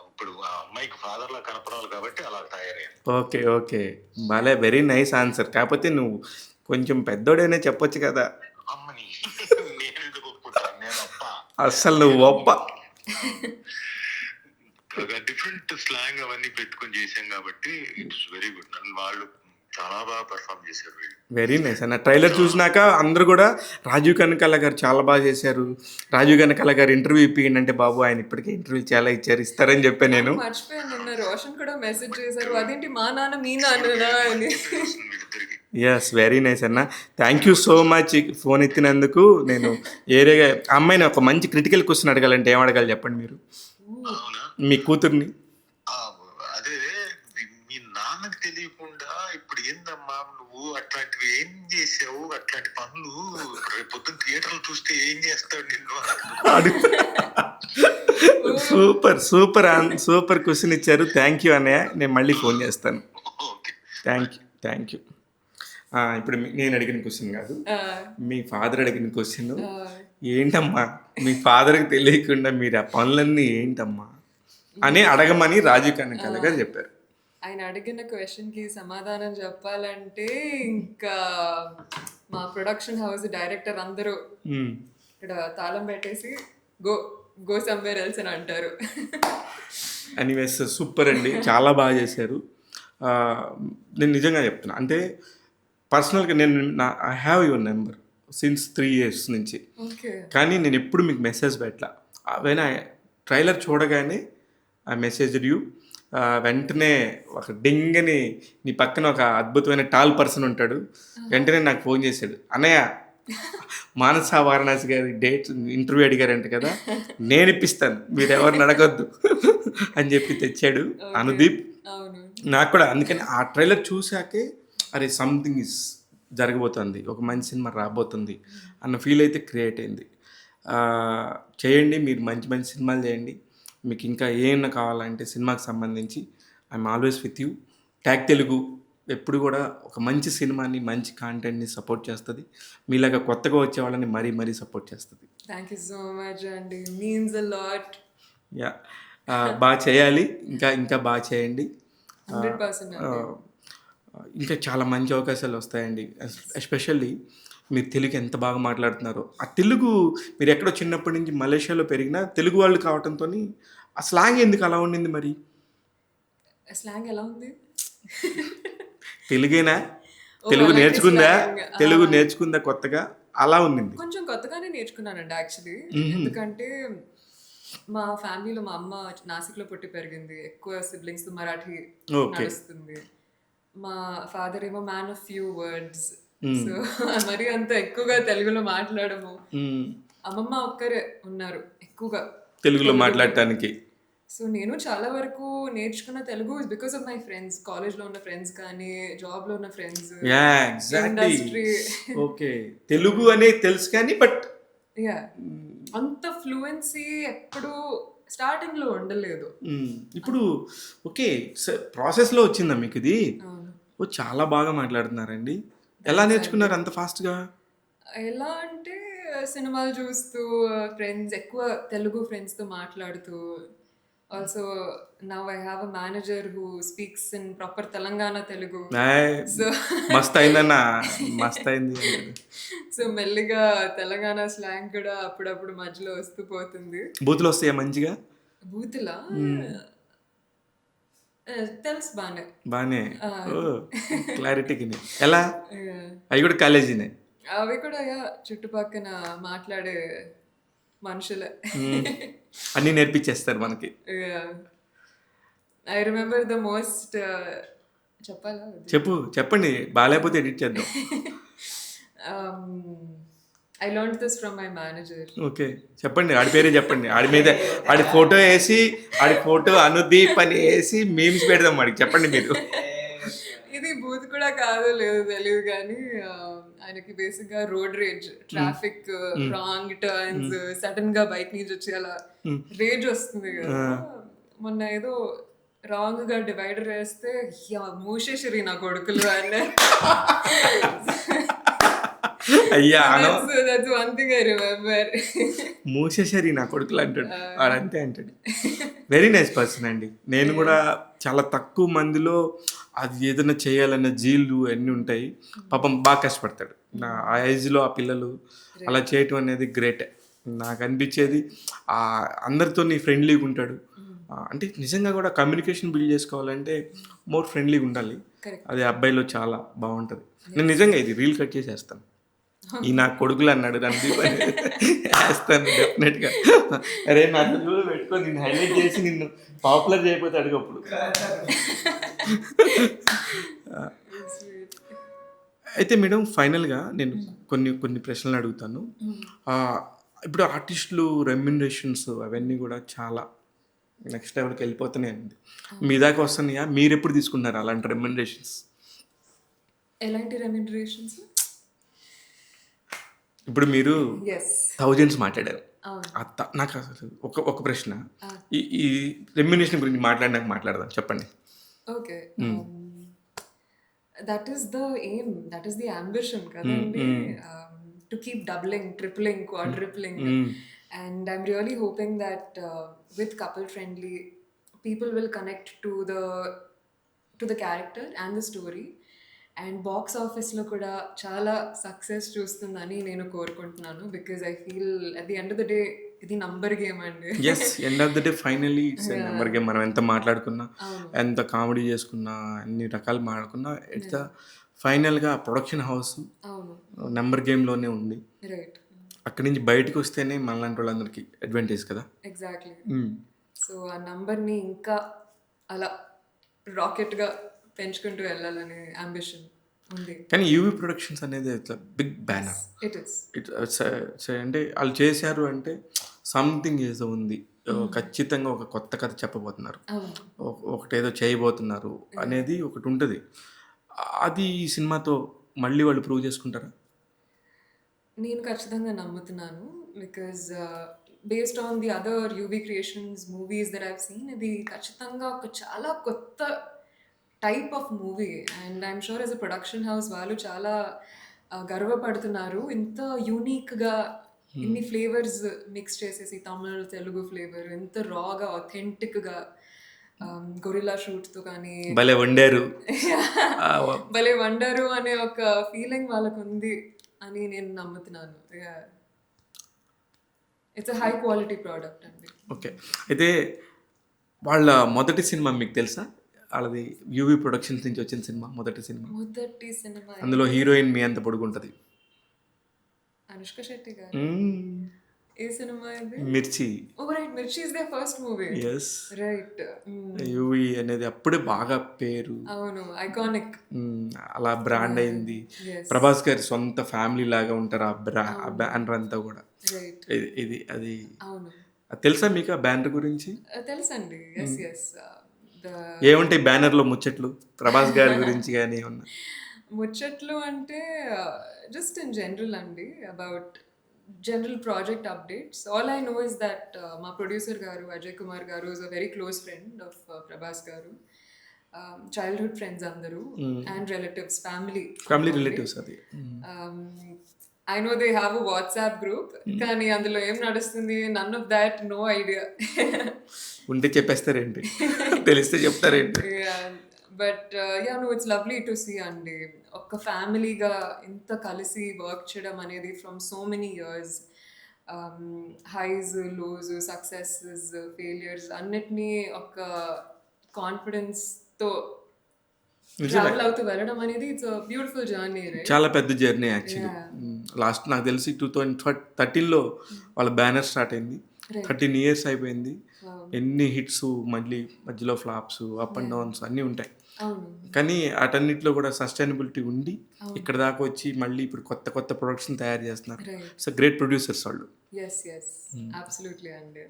ఇప్పుడు ఆ అమ్మాయికి ఫాదర్ లా కనపడాలి కాబట్టి అలా తయారయ్యాను. ఓకే ఓకే, భలే వెరీ నైస్ ఆన్సర్. కాకపోతే నువ్వు కొంచెం పెద్దోడైనా చెప్పొచ్చు కదా. అమ్మని నేను ఎందుకు ఒప్పుకుంటాను, నేను అప్ప. అస్సలు నువ్వు ఒప్ప. డిఫరెంట్ స్లాంగ్ అవన్నీ పెట్టుకొని చేశాం కాబట్టి ఇట్స్ వెరీ గుడ్. నన్ను వాళ్ళు చాలా బాగా పర్ఫామ్ చేశారు వీళ్ళు. వెరీ నైస్ అన్న. ట్రైలర్ చూసినాక అందరూ కూడా రాజీవ్ కనకాల గారు చాలా బాగా చేశారు, రాజీవ్ కనకాల గారు ఇంటర్వ్యూ ఇప్పియండి అంటే, బాబు ఆయన ఇప్పటికే ఇంటర్వ్యూ చాలా ఇచ్చారు, ఇస్తారని చెప్పాను నేను. మర్చిపోయాను, నిన్న రోషన్ కూడా మెసేజ్ చేశారు, అదేంటి మా నాన్న మీ నాన్ననా అని. ఎస్, వెరీ నైస్ అన్న. Thank you so much phone ఎత్తినందుకు. నేను ఏరియా అమ్మాయిని ఒక మంచి క్రిటికల్ క్వశ్చన్ అడగాలంటే ఏం అడగాలి చెప్పండి మీరు, మీ కూతుర్ని? అదే మీ నాన్నకి తెలియకుండా ఇప్పుడు ఏందమ్మా నువ్వు అట్లాంటివి ఏం చేసావు, అట్లాంటి పనులు రేపు పొద్దున్న థియేటర్లు చూస్తే ఏం చేస్తావు నిన్ను? సూపర్ సూపర్ సూపర్ క్వశ్చన్ ఇచ్చారు. థ్యాంక్ యూ అన్నయ్య, నేను మళ్ళీ ఫోన్ చేస్తాను. Thank you. ఇప్పుడు నేను అడిగిన క్వశ్చన్ కాదు, మీ ఫాదర్ అడిగిన క్వశ్చన్. ఏంటమ్మా మీ ఫాదర్కి తెలియకుండా మీరు ఆ పనులన్నీ ఏంటమ్మా అని అడగమని రాజీవ్ కనకాల గారు చెప్పారు. ఆయన అడిగిన క్వశ్చన్కి సమాధానం చెప్పాలంటే ఇంకా మా ప్రొడక్షన్ హౌస్ డైరెక్టర్ అందరూ ఇక్కడ తాళం పెట్టేసి గో గో సమ్వేర్ ఎల్స్ అని అంటారు. ఎనీవేస్ సూపర్ అండి, చాలా బాగా చేశారు. నేను నిజంగా చెప్తున్నా, అంటే పర్సనల్గా నేను I have your number since 3 years నుంచి, కానీ నేను ఎప్పుడు మీకు మెసేజ్ పెట్టలా. వెన్ ట్రైలర్ చూడగానే ఐ మెసేజ్ యూ, వెంటనే ఒక డింగ్ అని నీ పక్కన ఒక అద్భుతమైన టాల్ పర్సన్ ఉంటాడు, వెంటనే నాకు ఫోన్ చేశాడు, అన్నయ్య మానస వారణాసి గారి డేట్ ఇంటర్వ్యూ అడిగారంట కదా, నేను ఇప్పిస్తాను మీరు ఎవరిని అడగొద్దు అని చెప్పి తెచ్చాడు అనుదీప్. అవును. నాకు కూడా అందుకని ఆ ట్రైలర్ చూశాకే అరే సంథింగ్ ఇస్ జరగబోతుంది, ఒక మంచి సినిమా రాబోతుంది అన్న ఫీల్ అయితే క్రియేట్ అయింది. చేయండి, మీరు మంచి మంచి సినిమాలు చేయండి. మీకు ఇంకా ఏమన్నా కావాలంటే సినిమాకి సంబంధించి I'm always with you. Tag Telugu ఎప్పుడు కూడా ఒక మంచి సినిమాని, మంచి కాంటెంట్ని సపోర్ట్ చేస్తుంది. మీలాగా కొత్తగా వచ్చే వాళ్ళని మరీ మరీ సపోర్ట్ చేస్తుంది. థ్యాంక్ యూ సో మచ్ అండి, మీన్స్ అ లాట్. యా, బాగా చేయాలి, ఇంకా ఇంకా బాగా చేయండి. 100% ఇంకా చాలా మంచి అవకాశాలు వస్తాయండి. ఎస్పెషల్లీ మీరు తెలుగు ఎంత బాగా మాట్లాడుతున్నారో, ఆ తెలుగు మీరు ఎక్కడో చిన్నప్పటి నుంచి మలేషియాలో పెరిగినా తెలుగు వాళ్ళు కావడంతో ఆ స్లాంగ్ ఎందుకు అలా ఉండింది మరి? స్లాంగ్ ఎలా ఉంది? తెలుగేనా? తెలుగు నేర్చుకుందా? తెలుగు నేర్చుకుందా కొత్తగా? అలా ఉండింది. కొంచెం కొత్తగానే నేర్చుకున్నానండి యాక్చువల్లీ. ఎందుకంటే మా ఫ్యామిలీలో మా అమ్మ నాసిక్లో పుట్టి పెరిగింది, ఎక్కువ సిబ్లింగ్స్ మరాఠీ నడుస్తుంది. మా ఫాదర్ ఏమో man of few words, so మరి అంత ఎక్కువగా తెలుగులో మాట్లాడము. అమ్మమ్మ ఒక్కరే ఉన్నారు ఎక్కువగా తెలుగులో మాట్లాడటానికి. సో నేను చాలా వరకు నేర్చుకున్న Telugu because of my friends, కాలేజ్లో ఉన్న ఫ్రెండ్స్ కానీ జాబ్లో ఉన్న ఫ్రెండ్స్, ఇండస్ట్రీ. ఓకే, తెలుగు అనేది తెలుసు కానీ బట్ అంత ఫ్లూయెన్సీ ఎప్పుడు స్టార్టింగ్ లో ఉండలేదు. ఇప్పుడు ఓకే ప్రాసెస్లో వచ్చిందా మీకు ఇది? ఓ చాలా బాగా మాట్లాడుతున్నారండి. ఎలా నేర్చుకున్నారు అంత ఫాస్ట్గా? ఎలా అంటే సినిమాలు చూస్తూ, ఫ్రెండ్స్ ఎక్కువ తెలుగు ఫ్రెండ్స్తో మాట్లాడుతూ. Also now I have a manager who speaks in proper Telangana Telugu. So మస్త్ అయిందన్న, మస్త్ అయింది. సో మెల్లిగా తెలంగాణ స్లాంగ్ కూడా అప్పుడప్పుడు మధ్యలో వస్తూ పోతుంది. బూతులు వస్తాయా మంచిగా? బూతులా తెలుసు బానే బానే. క్లారిటీకి ఎలా? అవి కూడా కాలేజీనే? అవి కూడా చుట్టుపక్కన మాట్లాడే మనుషులే అన్నీ నేర్పించేస్తారు మనకి. ఐ రిమెంబర్ ద మోస్ట్, చెప్పాలా? చెప్పండి, బాగాలేకపోతే ఎడిట్ చేద్దాం. I learned this from my manager. Okay, చెప్పండి, ఆడి పేరే చెప్పండి. ఆడి మీద ఆడి ఫోటో వేసి, ఆడి ఫోటో అనుదీప్ అని వేసి మీమ్స్ పెడదాం వాడికి. చెప్పండి మీరు. ఇది బూత్ కూడా కాదు లేదు తెలియదు కానీ ఆయనకి బేసిక్ గా road rage, traffic wrong turns, sudden గా బైక్ నుంచి వచ్చి అలా రేజ్ వస్తుంది కదా. మొన్న ఏదో రాంగ్ గా డివైడర్ వేస్తే మూసేసిరి నా కొడుకులు అన్న. అయ్యా, మూసేసరి నా కొడుకులు అంటాడు వాడంతే అంటాడు. వెరీ నైస్ పర్సన్ అండి. నేను కూడా చాలా తక్కువ మందిలో అది ఏదైనా చేయాలన్న జీలు అన్నీ ఉంటాయి. పాపం బాగా కష్టపడతాడు. ఆ ఏజ్లో ఆ పిల్లలు అలా చేయటం అనేది గ్రేటే. నాకు అనిపించేది అందరితో ఫ్రెండ్లీగా ఉంటాడు. అంటే నిజంగా కూడా కమ్యూనికేషన్ బిల్డ్ చేసుకోవాలంటే మోర్ ఫ్రెండ్లీగా ఉండాలి. అది అబ్బాయిలో చాలా బాగుంటుంది. నేను నిజంగా ఇది రీల్ కట్ చేసేస్తాను. ఈ నా కొడుకులు అన్నాడు రందీప్ అని వేస్తాను డెఫినెట్గా. అరే నా తెలుగులో పెట్టుకో, నిన్ను హైలైట్ చేసి నిన్ను పాపులర్ చేయకపోతే అడిగప్పుడు. అయితే మేడం ఫైనల్గా నేను కొన్ని ప్రశ్నలు అడుగుతాను. ఇప్పుడు ఆర్టిస్టులు రెమ్యునరేషన్స్ అవన్నీ కూడా చాలా నెక్స్ట్ లెవెల్కి వెళ్ళిపోతున్నాయి అండి. మీ దాకా వస్తున్నాయా? మీరు ఎప్పుడు తీసుకున్నారు అలాంటి రెమ్యునరేషన్స్? ఎలాంటి రెమ్యునరేషన్స్? ఇప్పుడు మీరు థౌజండ్స్ మాట్లాడారు. నాకు అసలు ఒక ప్రశ్న, ఈ రెమ్యునరేషన్ గురించి మాట్లాడదాం, చెప్పండి. Okay, that is the aim, that is the ambition కదండి. To keep doubling, tripling, quadrupling. And I'm really hoping that with couple friendly, people will connect to the character and the story. And box office lo kuda chala success chustundani nenu korukuntunnanu, because I feel at the end of the day ఇది number game అండి. Yes, end of the day finally it's number game. మనం ఎంత మాట్లాడుకున్నా, ఎంత comedy చేసుకున్నా, అన్ని రకాలు మాట్లాడుకున్నా, ఇట్స్ ద ఫైనల్గా ప్రొడక్షన్ హౌస్ నెంబర్ గేమ్లోనే ఉంది. రైట్, అక్కడి నుంచి బయటకు వస్తేనే మనలాంటి వాళ్ళందరికీ అడ్వాంటేజ్ కదా. ఎగ్జాక్ట్లీ. సో ఆ నంబర్ని ఇంకా అలా రాకెట్గా పెంచుకుంటూ వెళ్ళాలనే అంబిషన్ ఉంది. కానీ యూవీ ప్రొడక్షన్స్ అనేది ఇట్లా బిగ్ బ్యానర్. It is. అంటే వాళ్ళు చేశారు అంటే సంథింగ్ ఏదో ఉంది, ఖచ్చితంగా ఒక కొత్త కథ చెప్పబోతున్నారు, ఒకటేదో చేయబోతున్నారు అనేది ఒకటి ఉంటుంది. అది ఈ సినిమాతో మళ్ళీ వాళ్ళు ప్రూవ్ చేసుకుంటారా? నేను ఖచ్చితంగా నమ్ముతున్నాను. Because based on the other UV creations movies that I've seen, ఇది ఖచ్చితంగా ఒక చాలా కొత్త type of movie. And I'm sure as a production house వాళ్ళు చాలా గర్వపడుతున్నారు. ఇంత యూనిక్గా ఇన్ని ఫ్లేవర్స్ మిక్స్ చేసేసి, తమిళ్ తెలుగు ఫ్లేవర్ ఎంత రాగా ఆథెంటిక్గా గొరిల్లా షూట్తో కానీ భలే వండారు, భలే వండరు అనే ఒక ఫీలింగ్ వాళ్ళకు ఉంది అని నేను నమ్ముతున్నాను. It's a high quality product అండి. ఓకే. అయితే వాళ్ళ మొదటి సినిమా మీకు తెలుసా? వాళ్ళది యూవీ ప్రొడక్షన్స్ నుంచి వచ్చిన సినిమా, మొదటి సినిమా. మొదటి సినిమా అందులో హీరోయిన్ మీ అంత పొడుగుంటది, అనుష్క శెట్టి గారు. ఏ సినిమా ఇది? Mirchi. Oh right, Mirchi is the first movie. Yes, right. UV అనేది అప్పుడే బాగా పేరు, అవును, ఐకానిక్. అలా బ్రాండ్ అయింది. Yes. ప్రభాస్ గారి సొంత ఫ్యామిలీ లాగా ఉంటారు ఆ బ్యానర్ అంతా కూడా. రైట్. ఇది అది అవును, అది తెలుసా మీకు ఆ బ్యానర్ గురించి? తెలుసండి. Yes yes. ఏముంటాయి బ్యానర్లో ముచ్చట్లు ప్రభాస్ గారి గురించి కానీ ఏమన్నా? ముచ్చట్లు అంటే జస్ట్ ఇన్ జనరల్ అండి, about general project updates. All I know is that మా ప్రొడ్యూసర్ గారు అజయ్ కుమార్ గారు is a very close friend of Prabhas గారు. చైల్డ్హుడ్ ఫ్రెండ్స్ అందరూ అండ్ రిలేటివ్స్, ఫ్యామిలీ రిలేటివ్స్. అది I know they have a WhatsApp group, కానీ అందులో ఏం నడుస్తుంది none of that, no idea. ఉంటే చెప్పేస్తారేంటి, తెలిస్తే చెప్తారేంటి? But yeah, no, it's lovely to see అండి. ఒక ఫ్యామిలీగా ఇంత కలిసి వర్క్ చేయడం అనేది from so many years, highs lows, successes, failures అన్నిటినీ ఒక కాన్ఫిడెన్స్తో ట్రావెల్ అవుతూ వెళ్ళడం అనేది ఇట్స్ అ బ్యూటిఫుల్ జర్నీ. చాలా పెద్ద జర్నీ యాక్చువల్లీ. లాస్ట్ నాకు తెలిసి 2013లో వాళ్ళ బ్యానర్ స్టార్ట్ అయింది, 13 years అయిపోయింది. ఎన్ని హిట్స్, మళ్ళీ మధ్యలో ఫ్లాప్స్, అప్ అండ్ డౌన్స్ అన్నీ ఉంటాయి. కానీ వాటన్నిటిలో కూడా సస్టైనబిలిటీ ఉండి ఇక్కడ దాకా వచ్చి మళ్ళీ ఇప్పుడు కొత్త కొత్త ప్రొడక్షన్ తయారు చేస్తున్నారు. సో గ్రేట్ ప్రొడ్యూసర్స్ వాళ్ళు. అబ్సల్యూట్లీ అండి,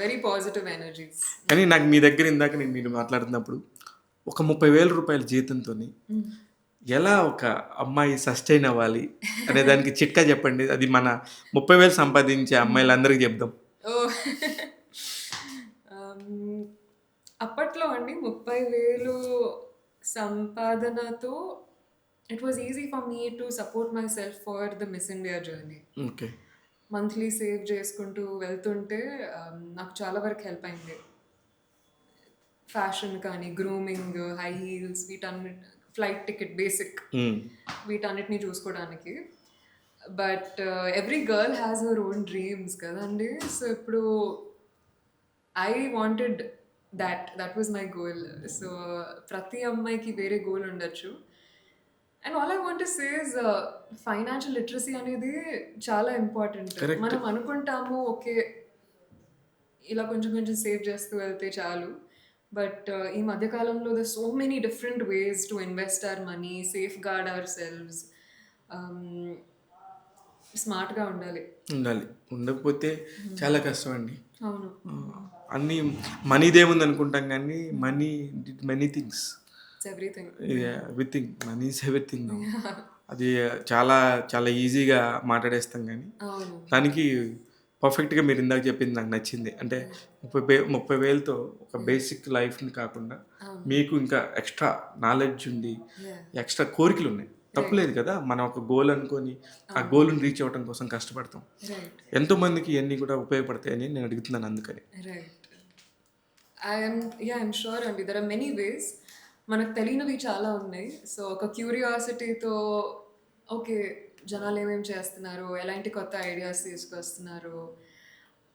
వెరీ పాజిటివ్ ఎనర్జీస్. కానీ నాకు మీ దగ్గర ఇందాక మీరు మాట్లాడుతున్నప్పుడు ఒక 30,000 రూపాయల జీతంతో ఎలా ఒక అమ్మాయి సస్టైన్ అవ్వాలి అనే దానికి చిట్కా చెప్పండి. అది మన 30,000 సంపాదించే అమ్మాయిలందరికీ చెప్దాం. అప్పట్లో అండి 30,000 సంపాదనతో it was easy for me to support myself for the Miss India journey. Okay. Monthly save చేసుకుంటూ వెళ్తుంటే నాకు చాలా వరకు హెల్ప్ అయింది. ఫ్యాషన్ కానీ, గ్రూమింగ్, హై హీల్స్, వీటన్నిటి, ఫ్లైట్ టికెట్, బేసిక్ వీటన్నిటిని చూసుకోవడానికి. But every girl has her own dreams కదండి. సో ఇప్పుడు I wanted that was my goal. So ప్రతి అమ్మాయికి వేరే గోల్ ఉండొచ్చు. And all I want to say is financial literacy అనేది చాలా ఇంపార్టెంట్. మనం అనుకుంటాము ఓకే ఇలా కొంచెం కొంచెం సేవ్ చేస్తూ వెళ్తే చాలు, బట్ ఈ మధ్యకాలంలో the so many different ways to invest our money, safeguard ourselves. స్మార్ట్గా ఉండాలి. ఉండకపోతే చాలా కష్టం అండి. అవును, అన్నీ మనీదేముంది అనుకుంటాం, కానీ money many things, everything. Everything, money is everything. అది చాలా చాలా ఈజీగా మాట్లాడేస్తాం, కానీ దానికి పర్ఫెక్ట్గా మీరు ఇందాక చెప్పింది నాకు నచ్చింది. అంటే 30,000తో ఒక బేసిక్ లైఫ్ని కాకుండా మీకు ఇంకా ఎక్స్ట్రా నాలెడ్జ్ ఉంది, ఎక్స్ట్రా కోరికలు ఉన్నాయి. తప్పులేదు కదా, మనం ఒక గోల్ అనుకొని ఆ గోల్ని రీచ్ అవ్వడం కోసం కష్టపడతాం. ఎంతోమందికి ఇవన్నీ కూడా ఉపయోగపడతాయని నేను అడుగుతున్నాను. అందుకని ఐఎమ్ షూర్ అండి, దెర్ ఆర్ మెనీ వేస్. మనకు తెలియనివి చాలా ఉన్నాయి. సో ఒక క్యూరియాసిటీతో ఓకే జనాలు ఏమేమి చేస్తున్నారు, ఎలాంటి కొత్త ఐడియాస్ తీసుకొస్తున్నారు,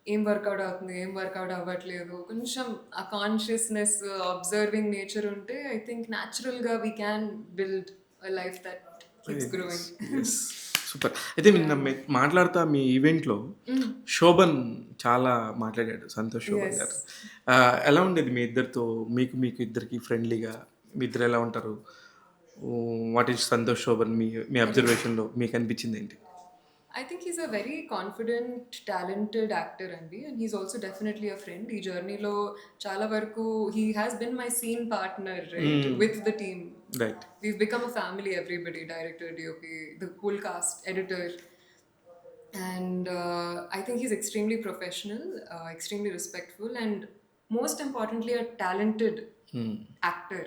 ఏం వర్కౌట్ అవుతుంది, ఏం వర్కౌట్ అవ్వట్లేదు, కొంచెం ఆ కాన్షియస్నెస్, అబ్జర్వింగ్ నేచర్ ఉంటే ఐ థింక్ న్యాచురల్గా we can build a life that keeps growing. Super. అయితే నిన్న మాట్లాడుతా మీ ఈవెంట్లో శోభన్ చాలా మాట్లాడాడు, సంతోష్ శోభన్ గారు. ఎలా ఉండేది మీ ఇద్దరితో? మీకు ఇద్దరికి ఫ్రెండ్లీగా మీ ఇద్దరు ఎలా ఉంటారు? వాట్ ఈస్ సంతోష్ శోభన్ మీ అబ్జర్వేషన్లో మీకు అనిపించింది ఏంటి? I think he's a very confident, talented actor, Andy, and he's also definitely a friend. Ee journey lo chala varaku he has been my scene partner, right, with the team. Right. We've become a family, everybody, director, DOP, the whole cast, editor. And I think he's extremely professional, extremely respectful, and most importantly, a talented actor.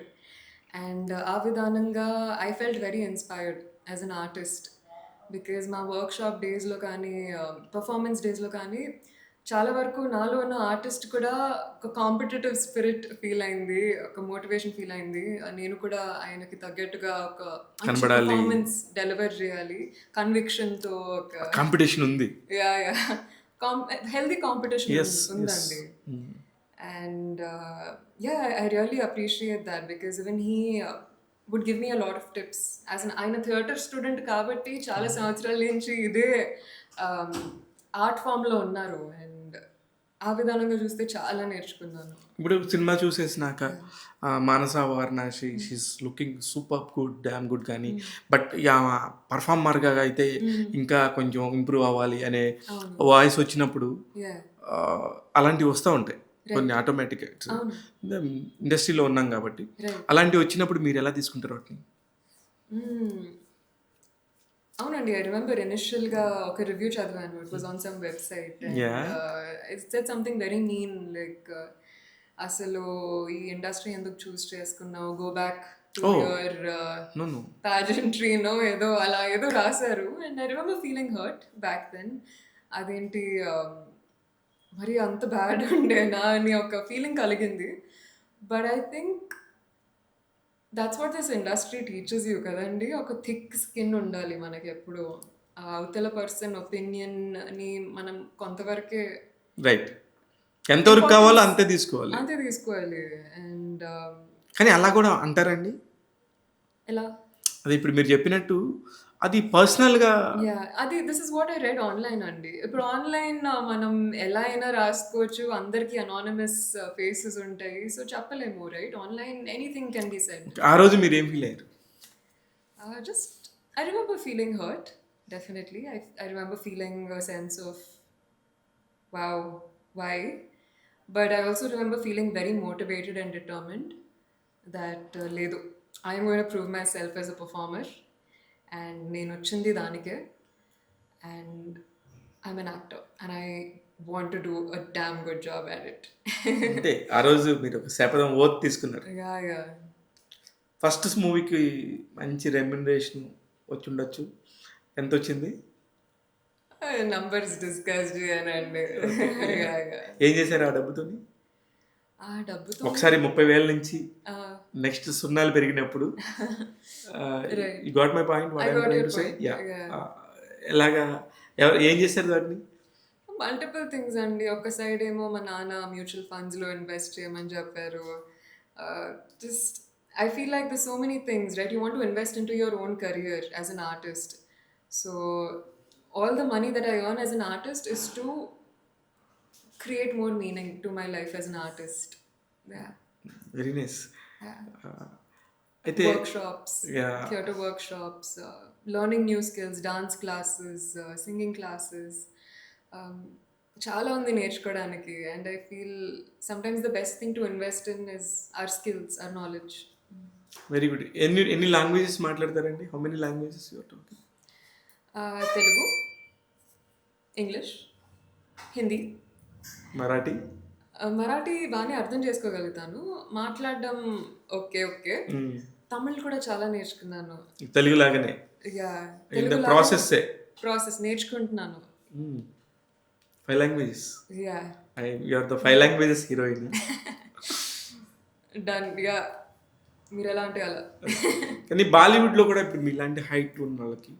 And Avidananga, I felt very inspired as an artist because మా workshop డేస్లో కానీ performance డేస్లో కానీ చాలా వరకు నాలో ఉన్న artist కూడా ఒక కాంపిటేటివ్ స్పిరిట్ ఫీల్ అయింది, ఒక మోటివేషన్ ఫీల్ అయింది. నేను కూడా ఆయనకి తగ్గట్టుగా ఒక పర్ఫార్మెన్స్ డెలివర్ చేయాలి కన్విక్షన్తో. ఒక కాంపిటీషన్ ఉంది. యా హెల్దీ కాంపిటీషన్ ఉందండి. And I really appreciate that because even he would give me a lot of tips. As an ఆయన థియేటర్ స్టూడెంట్ కాబట్టి చాలా సంవత్సరాల నుంచి ఇదే ఆర్ట్ ఫామ్లో ఉన్నారు. అండ్ ఆ విధానంగా చూస్తే చాలా నేర్చుకున్నాను. ఇప్పుడు సినిమా చూసేసినాక Manasa Varanasi she's looking super good, damn good, కానీ బట్ పర్ఫార్మర్గా అయితే ఇంకా కొంచెం ఇంప్రూవ్ అవ్వాలి అనే వాయిస్ వచ్చినప్పుడు అలాంటివి వస్తూ ఉంటాయి కొన్ని ఆటోమేటిక్గా. ఇండస్ట్రీలో ఉన్నాం కాబట్టి అలాంటివి వచ్చినప్పుడు మీరు ఎలా తీసుకుంటారు వాటిని? అవునండి, ఐ రిమెంబర్ ఇనిషియల్గా ఒక రివ్యూ చదివాను. It was on some website. It said something very mean like అసలు ఈ ఇండస్ట్రీ ఎందుకు చూస్ చేసుకున్నావు, గో బ్యాక్ టు యువర్ ప్యాజెంట్రీనో ఏదో అలా ఏదో రాశారు. And I remember feeling hurt back then. అదేంటి మరి అంత బ్యాడ్ ఉండేనా అని ఒక ఫీలింగ్ కలిగింది. But I think that's what this industry teaches you కదండి. ఒక థిక్ స్కిన్ ఉండాలి మనకి ఎప్పుడు. అవతల పర్సన్ ఒపీనియన్ని మనం కొంతవరకే రైట్ ఎంతవరకు కావాలో అంతే తీసుకోవాలి. అండ్ కానీ అలా కూడా అంటారండి. ఎలా? అది ఇప్పుడు మీరు చెప్పినట్టు అది పర్సనల్గా అది this is what I read online అండి. ఇప్పుడు ఆన్లైన్ మనం ఎలా అయినా రాసుకోవచ్చు, అందరికి అనానిమస్ ఫేసెస్ ఉంటాయి, సో చెప్పలేము, right? Online anything can be said. ఆ రోజు మీరు ఏం ఫీల్ అయ్యారు? Just I remember feeling hurt, definitely. I remember feeling a sense of wow, why? But I also remember feeling very motivated and determined that ledu I am going to prove myself as a performer. And నేను వచ్చింది దానికే. And I'm an actor and I want to do a damn good job at it. అంటే ఆ రోజు మీరు ఒక శపథం oath తీసుకున్నారు. Yeah. ఫస్ట్ మూవీకి మంచి రెమ్యునరేషన్ వచ్చి ఉండొచ్చు. ఎంత వచ్చింది? నంబర్స్ డిస్కస్ చేయనండి. ఏం చేశారు ఆ డబ్బుతో? ఆ డబ్బుతో ఒకసారి 30,000 నుంచి నెక్స్ట్ సున్నాలు పెరిగినప్పుడు యు గాట్ మై పాయింట్. ఎలాగా ఏం చేశారు దాన్ని? మల్టిపుల్ థింగ్స్ అండి. ఒక సైడ్ ఏమో మా నాన్న మ్యూచువల్ ఫండ్స్లో ఇన్వెస్ట్ చేయమని చెప్పారు. Just I feel like there's so many things, right? You want to invest into your own career as an artist. So all the money that I earn as an artist is to create more meaning to my life as an artist. Yeah. Very nice. Yeah. Workshops, theatre workshops, learning new skills, dance classes, singing classes. చాలా ఉంది నేర్చుకోవడానికి. And I feel sometimes the best thing to invest in is our skills, our knowledge. Very good. ఎన్ని languages మాట్లాడతారండి? How many languages you are talking? Telugu, English, Hindi, Marathi. Marathi బాగానే అర్థం చేసుకోగలుగుతాను, మాట్లాడడం okay. Tamil కూడా చాలా నేర్చుకున్నాను. తెలుగు లాగానే? ప్రాసెస్ నేర్చుకుంటున్నాను. 5 languages. Yeah. You are the 5 languages heroine. Done. Yeah. మీరు ఎలా అంటే అలా. కానీ బాలీవుడ్లో కూడా ఇప్పుడు మీలాంటి హైట్ ఉన్న వాళ్ళకి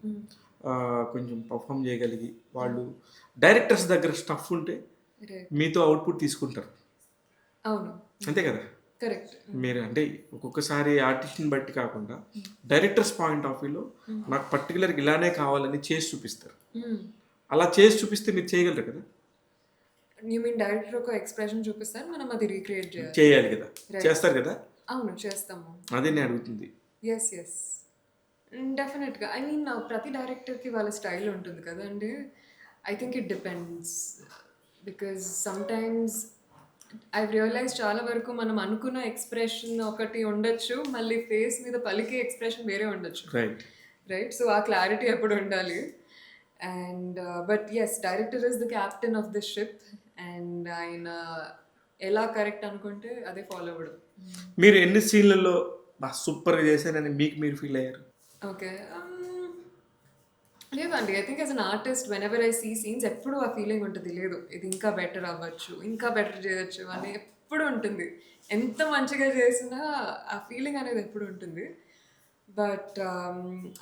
కొంచెం పర్ఫామ్ చేయగలిగి వాళ్ళు డైరెక్టర్స్ దగ్గర స్టఫ్ ఉంటే మీతో అవుట్పుట్ తీసుకుంటారు. అవును, అంతే కదా? కరెక్ట్. మీరు అంటే ఒక్కొక్కసారి ఆర్టిస్ట్ని బట్టి కాకుండా డైరెక్టర్స్ పాయింట్ ఆఫ్ వ్యూలో నాకు పర్టికులర్గా ఇలానే కావాలని చేసి చూపిస్తారు. అలా చేసి చూపిస్తే మీరు చేయగలరు కదా? యూ మీన్ డైరెక్టర్ ఒక ఎక్స్ప్రెషన్ చూపిస్తారు, మనం అది రీక్రియేట్ చేయాలి కదా? చేస్తారు కదా? అవును, చేస్తాము. అదే నేను అడుగుతుంది. ఎస్ డెఫినెట్గా ఐ మీన్ ప్రతి డైరెక్టర్కి వాళ్ళ స్టైల్ ఉంటుంది కదండి. I think it depends because sometimes I realise చాలా వరకు మనం అనుకున్న ఎక్స్ప్రెషన్ ఒకటి ఉండొచ్చు, మళ్ళీ ఫేస్ మీద పలికే ఎక్స్ప్రెషన్ వేరే ఉండొచ్చు. రైట్. రైట్, సో ఆ క్లారిటీ ఎప్పుడు ఉండాలి. And but yes, director is the captain of the ship and ఆయన ఎలా కరెక్ట్ అనుకుంటే అదే ఫాలో అవ్వడం. మీరు ఎన్ని సీన్లలో సూపర్గా చేశారని మీకు మీరు ఫీల్ అయ్యారు? ఓకే, లేదండి. I think as an artist whenever I see scenes ఎప్పుడు ఆ ఫీలింగ్ ఉంటుంది, లేదు ఇది ఇంకా బెటర్ అవ్వచ్చు, ఇంకా బెటర్ చేయొచ్చు అని ఎప్పుడు ఉంటుంది. ఎంత మంచిగా చేసినా ఆ ఫీలింగ్ అనేది ఎప్పుడు ఉంటుంది. బట్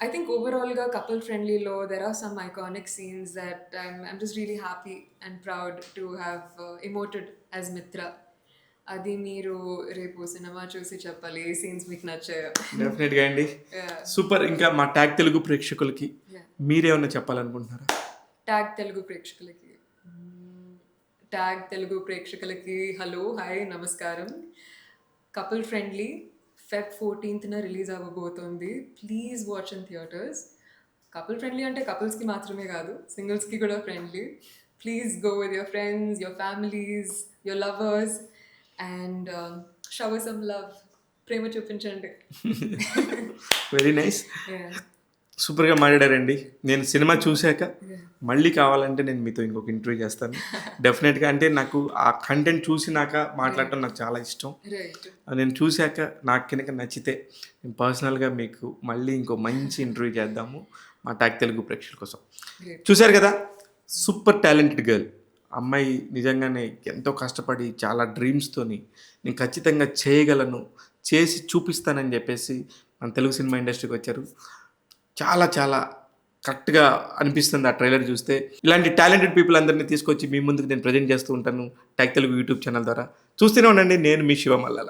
ఐ థింక్ ఓవరాల్గా కపుల్ ఫ్రెండ్లీలో there are some iconic scenes that I'm just really happy and proud to have emoted as Mitra. అది మీరు రేపు సినిమా చూసి చెప్పాలి ఏ సీన్స్ మీకు నచ్చాయో. డెఫినెట్గా అండి. Yeah. సూపర్. ఇంకా మా ట్యాగ్ తెలుగు ప్రేక్షకులకి Yeah. మీరేమన్నా చెప్పాలనుకుంటున్నారా? ట్యాగ్ తెలుగు ప్రేక్షకులకి ట్యాగ్ తెలుగు ప్రేక్షకులకి హలో, హాయ్, నమస్కారం. Couple friendly Feb 14th release అవ్వబోతోంది. Please watch in theatres. Couple friendly అంటే కపుల్స్కి మాత్రమే కాదు, సింగిల్స్కి కూడా friendly. Please go with your friends, your families, your lovers and shower some love. ప్రేమ చూపించండి. Very nice. Yeah. సూపర్గా మాట్లాడారండి. నేను సినిమా చూశాక మళ్ళీ కావాలంటే నేను మీతో ఇంకొక ఇంటర్వ్యూ చేస్తాను డెఫినెట్గా. అంటే నాకు ఆ కంటెంట్ చూసినాక మాట్లాడటం నాకు చాలా ఇష్టం. Right. నేను చూశాక నాకు కనుక నచ్చితే నేను పర్సనల్గా మీకు మళ్ళీ ఇంకో మంచి ఇంటర్వ్యూ చేద్దాము మా ట్యాగ్ తెలుగు ప్రేక్షకుల కోసం. Great. చూశారు కదా, సూపర్ టాలెంటెడ్ గర్ల్ అమ్మాయి. నిజంగానే ఎంతో కష్టపడి చాలా డ్రీమ్స్తోని నేను ఖచ్చితంగా చేయగలను, చేసి చూపిస్తానని చెప్పేసి మన తెలుగు సినిమా ఇండస్ట్రీకి వచ్చారు. చాలా చాలా కరెక్ట్గా అనిపిస్తుంది ఆ ట్రైలర్ చూస్తే. ఇలాంటి టాలెంటెడ్ పీపుల్ అందరినీ తీసుకొచ్చి మీ ముందుకు నేను ప్రజెంట్ చేస్తూ ఉంటాను ట్యాగ్ తెలుగు యూట్యూబ్ ఛానల్ ద్వారా. చూస్తూనే ఉండండి. నేను మీ శివ మల్లాల.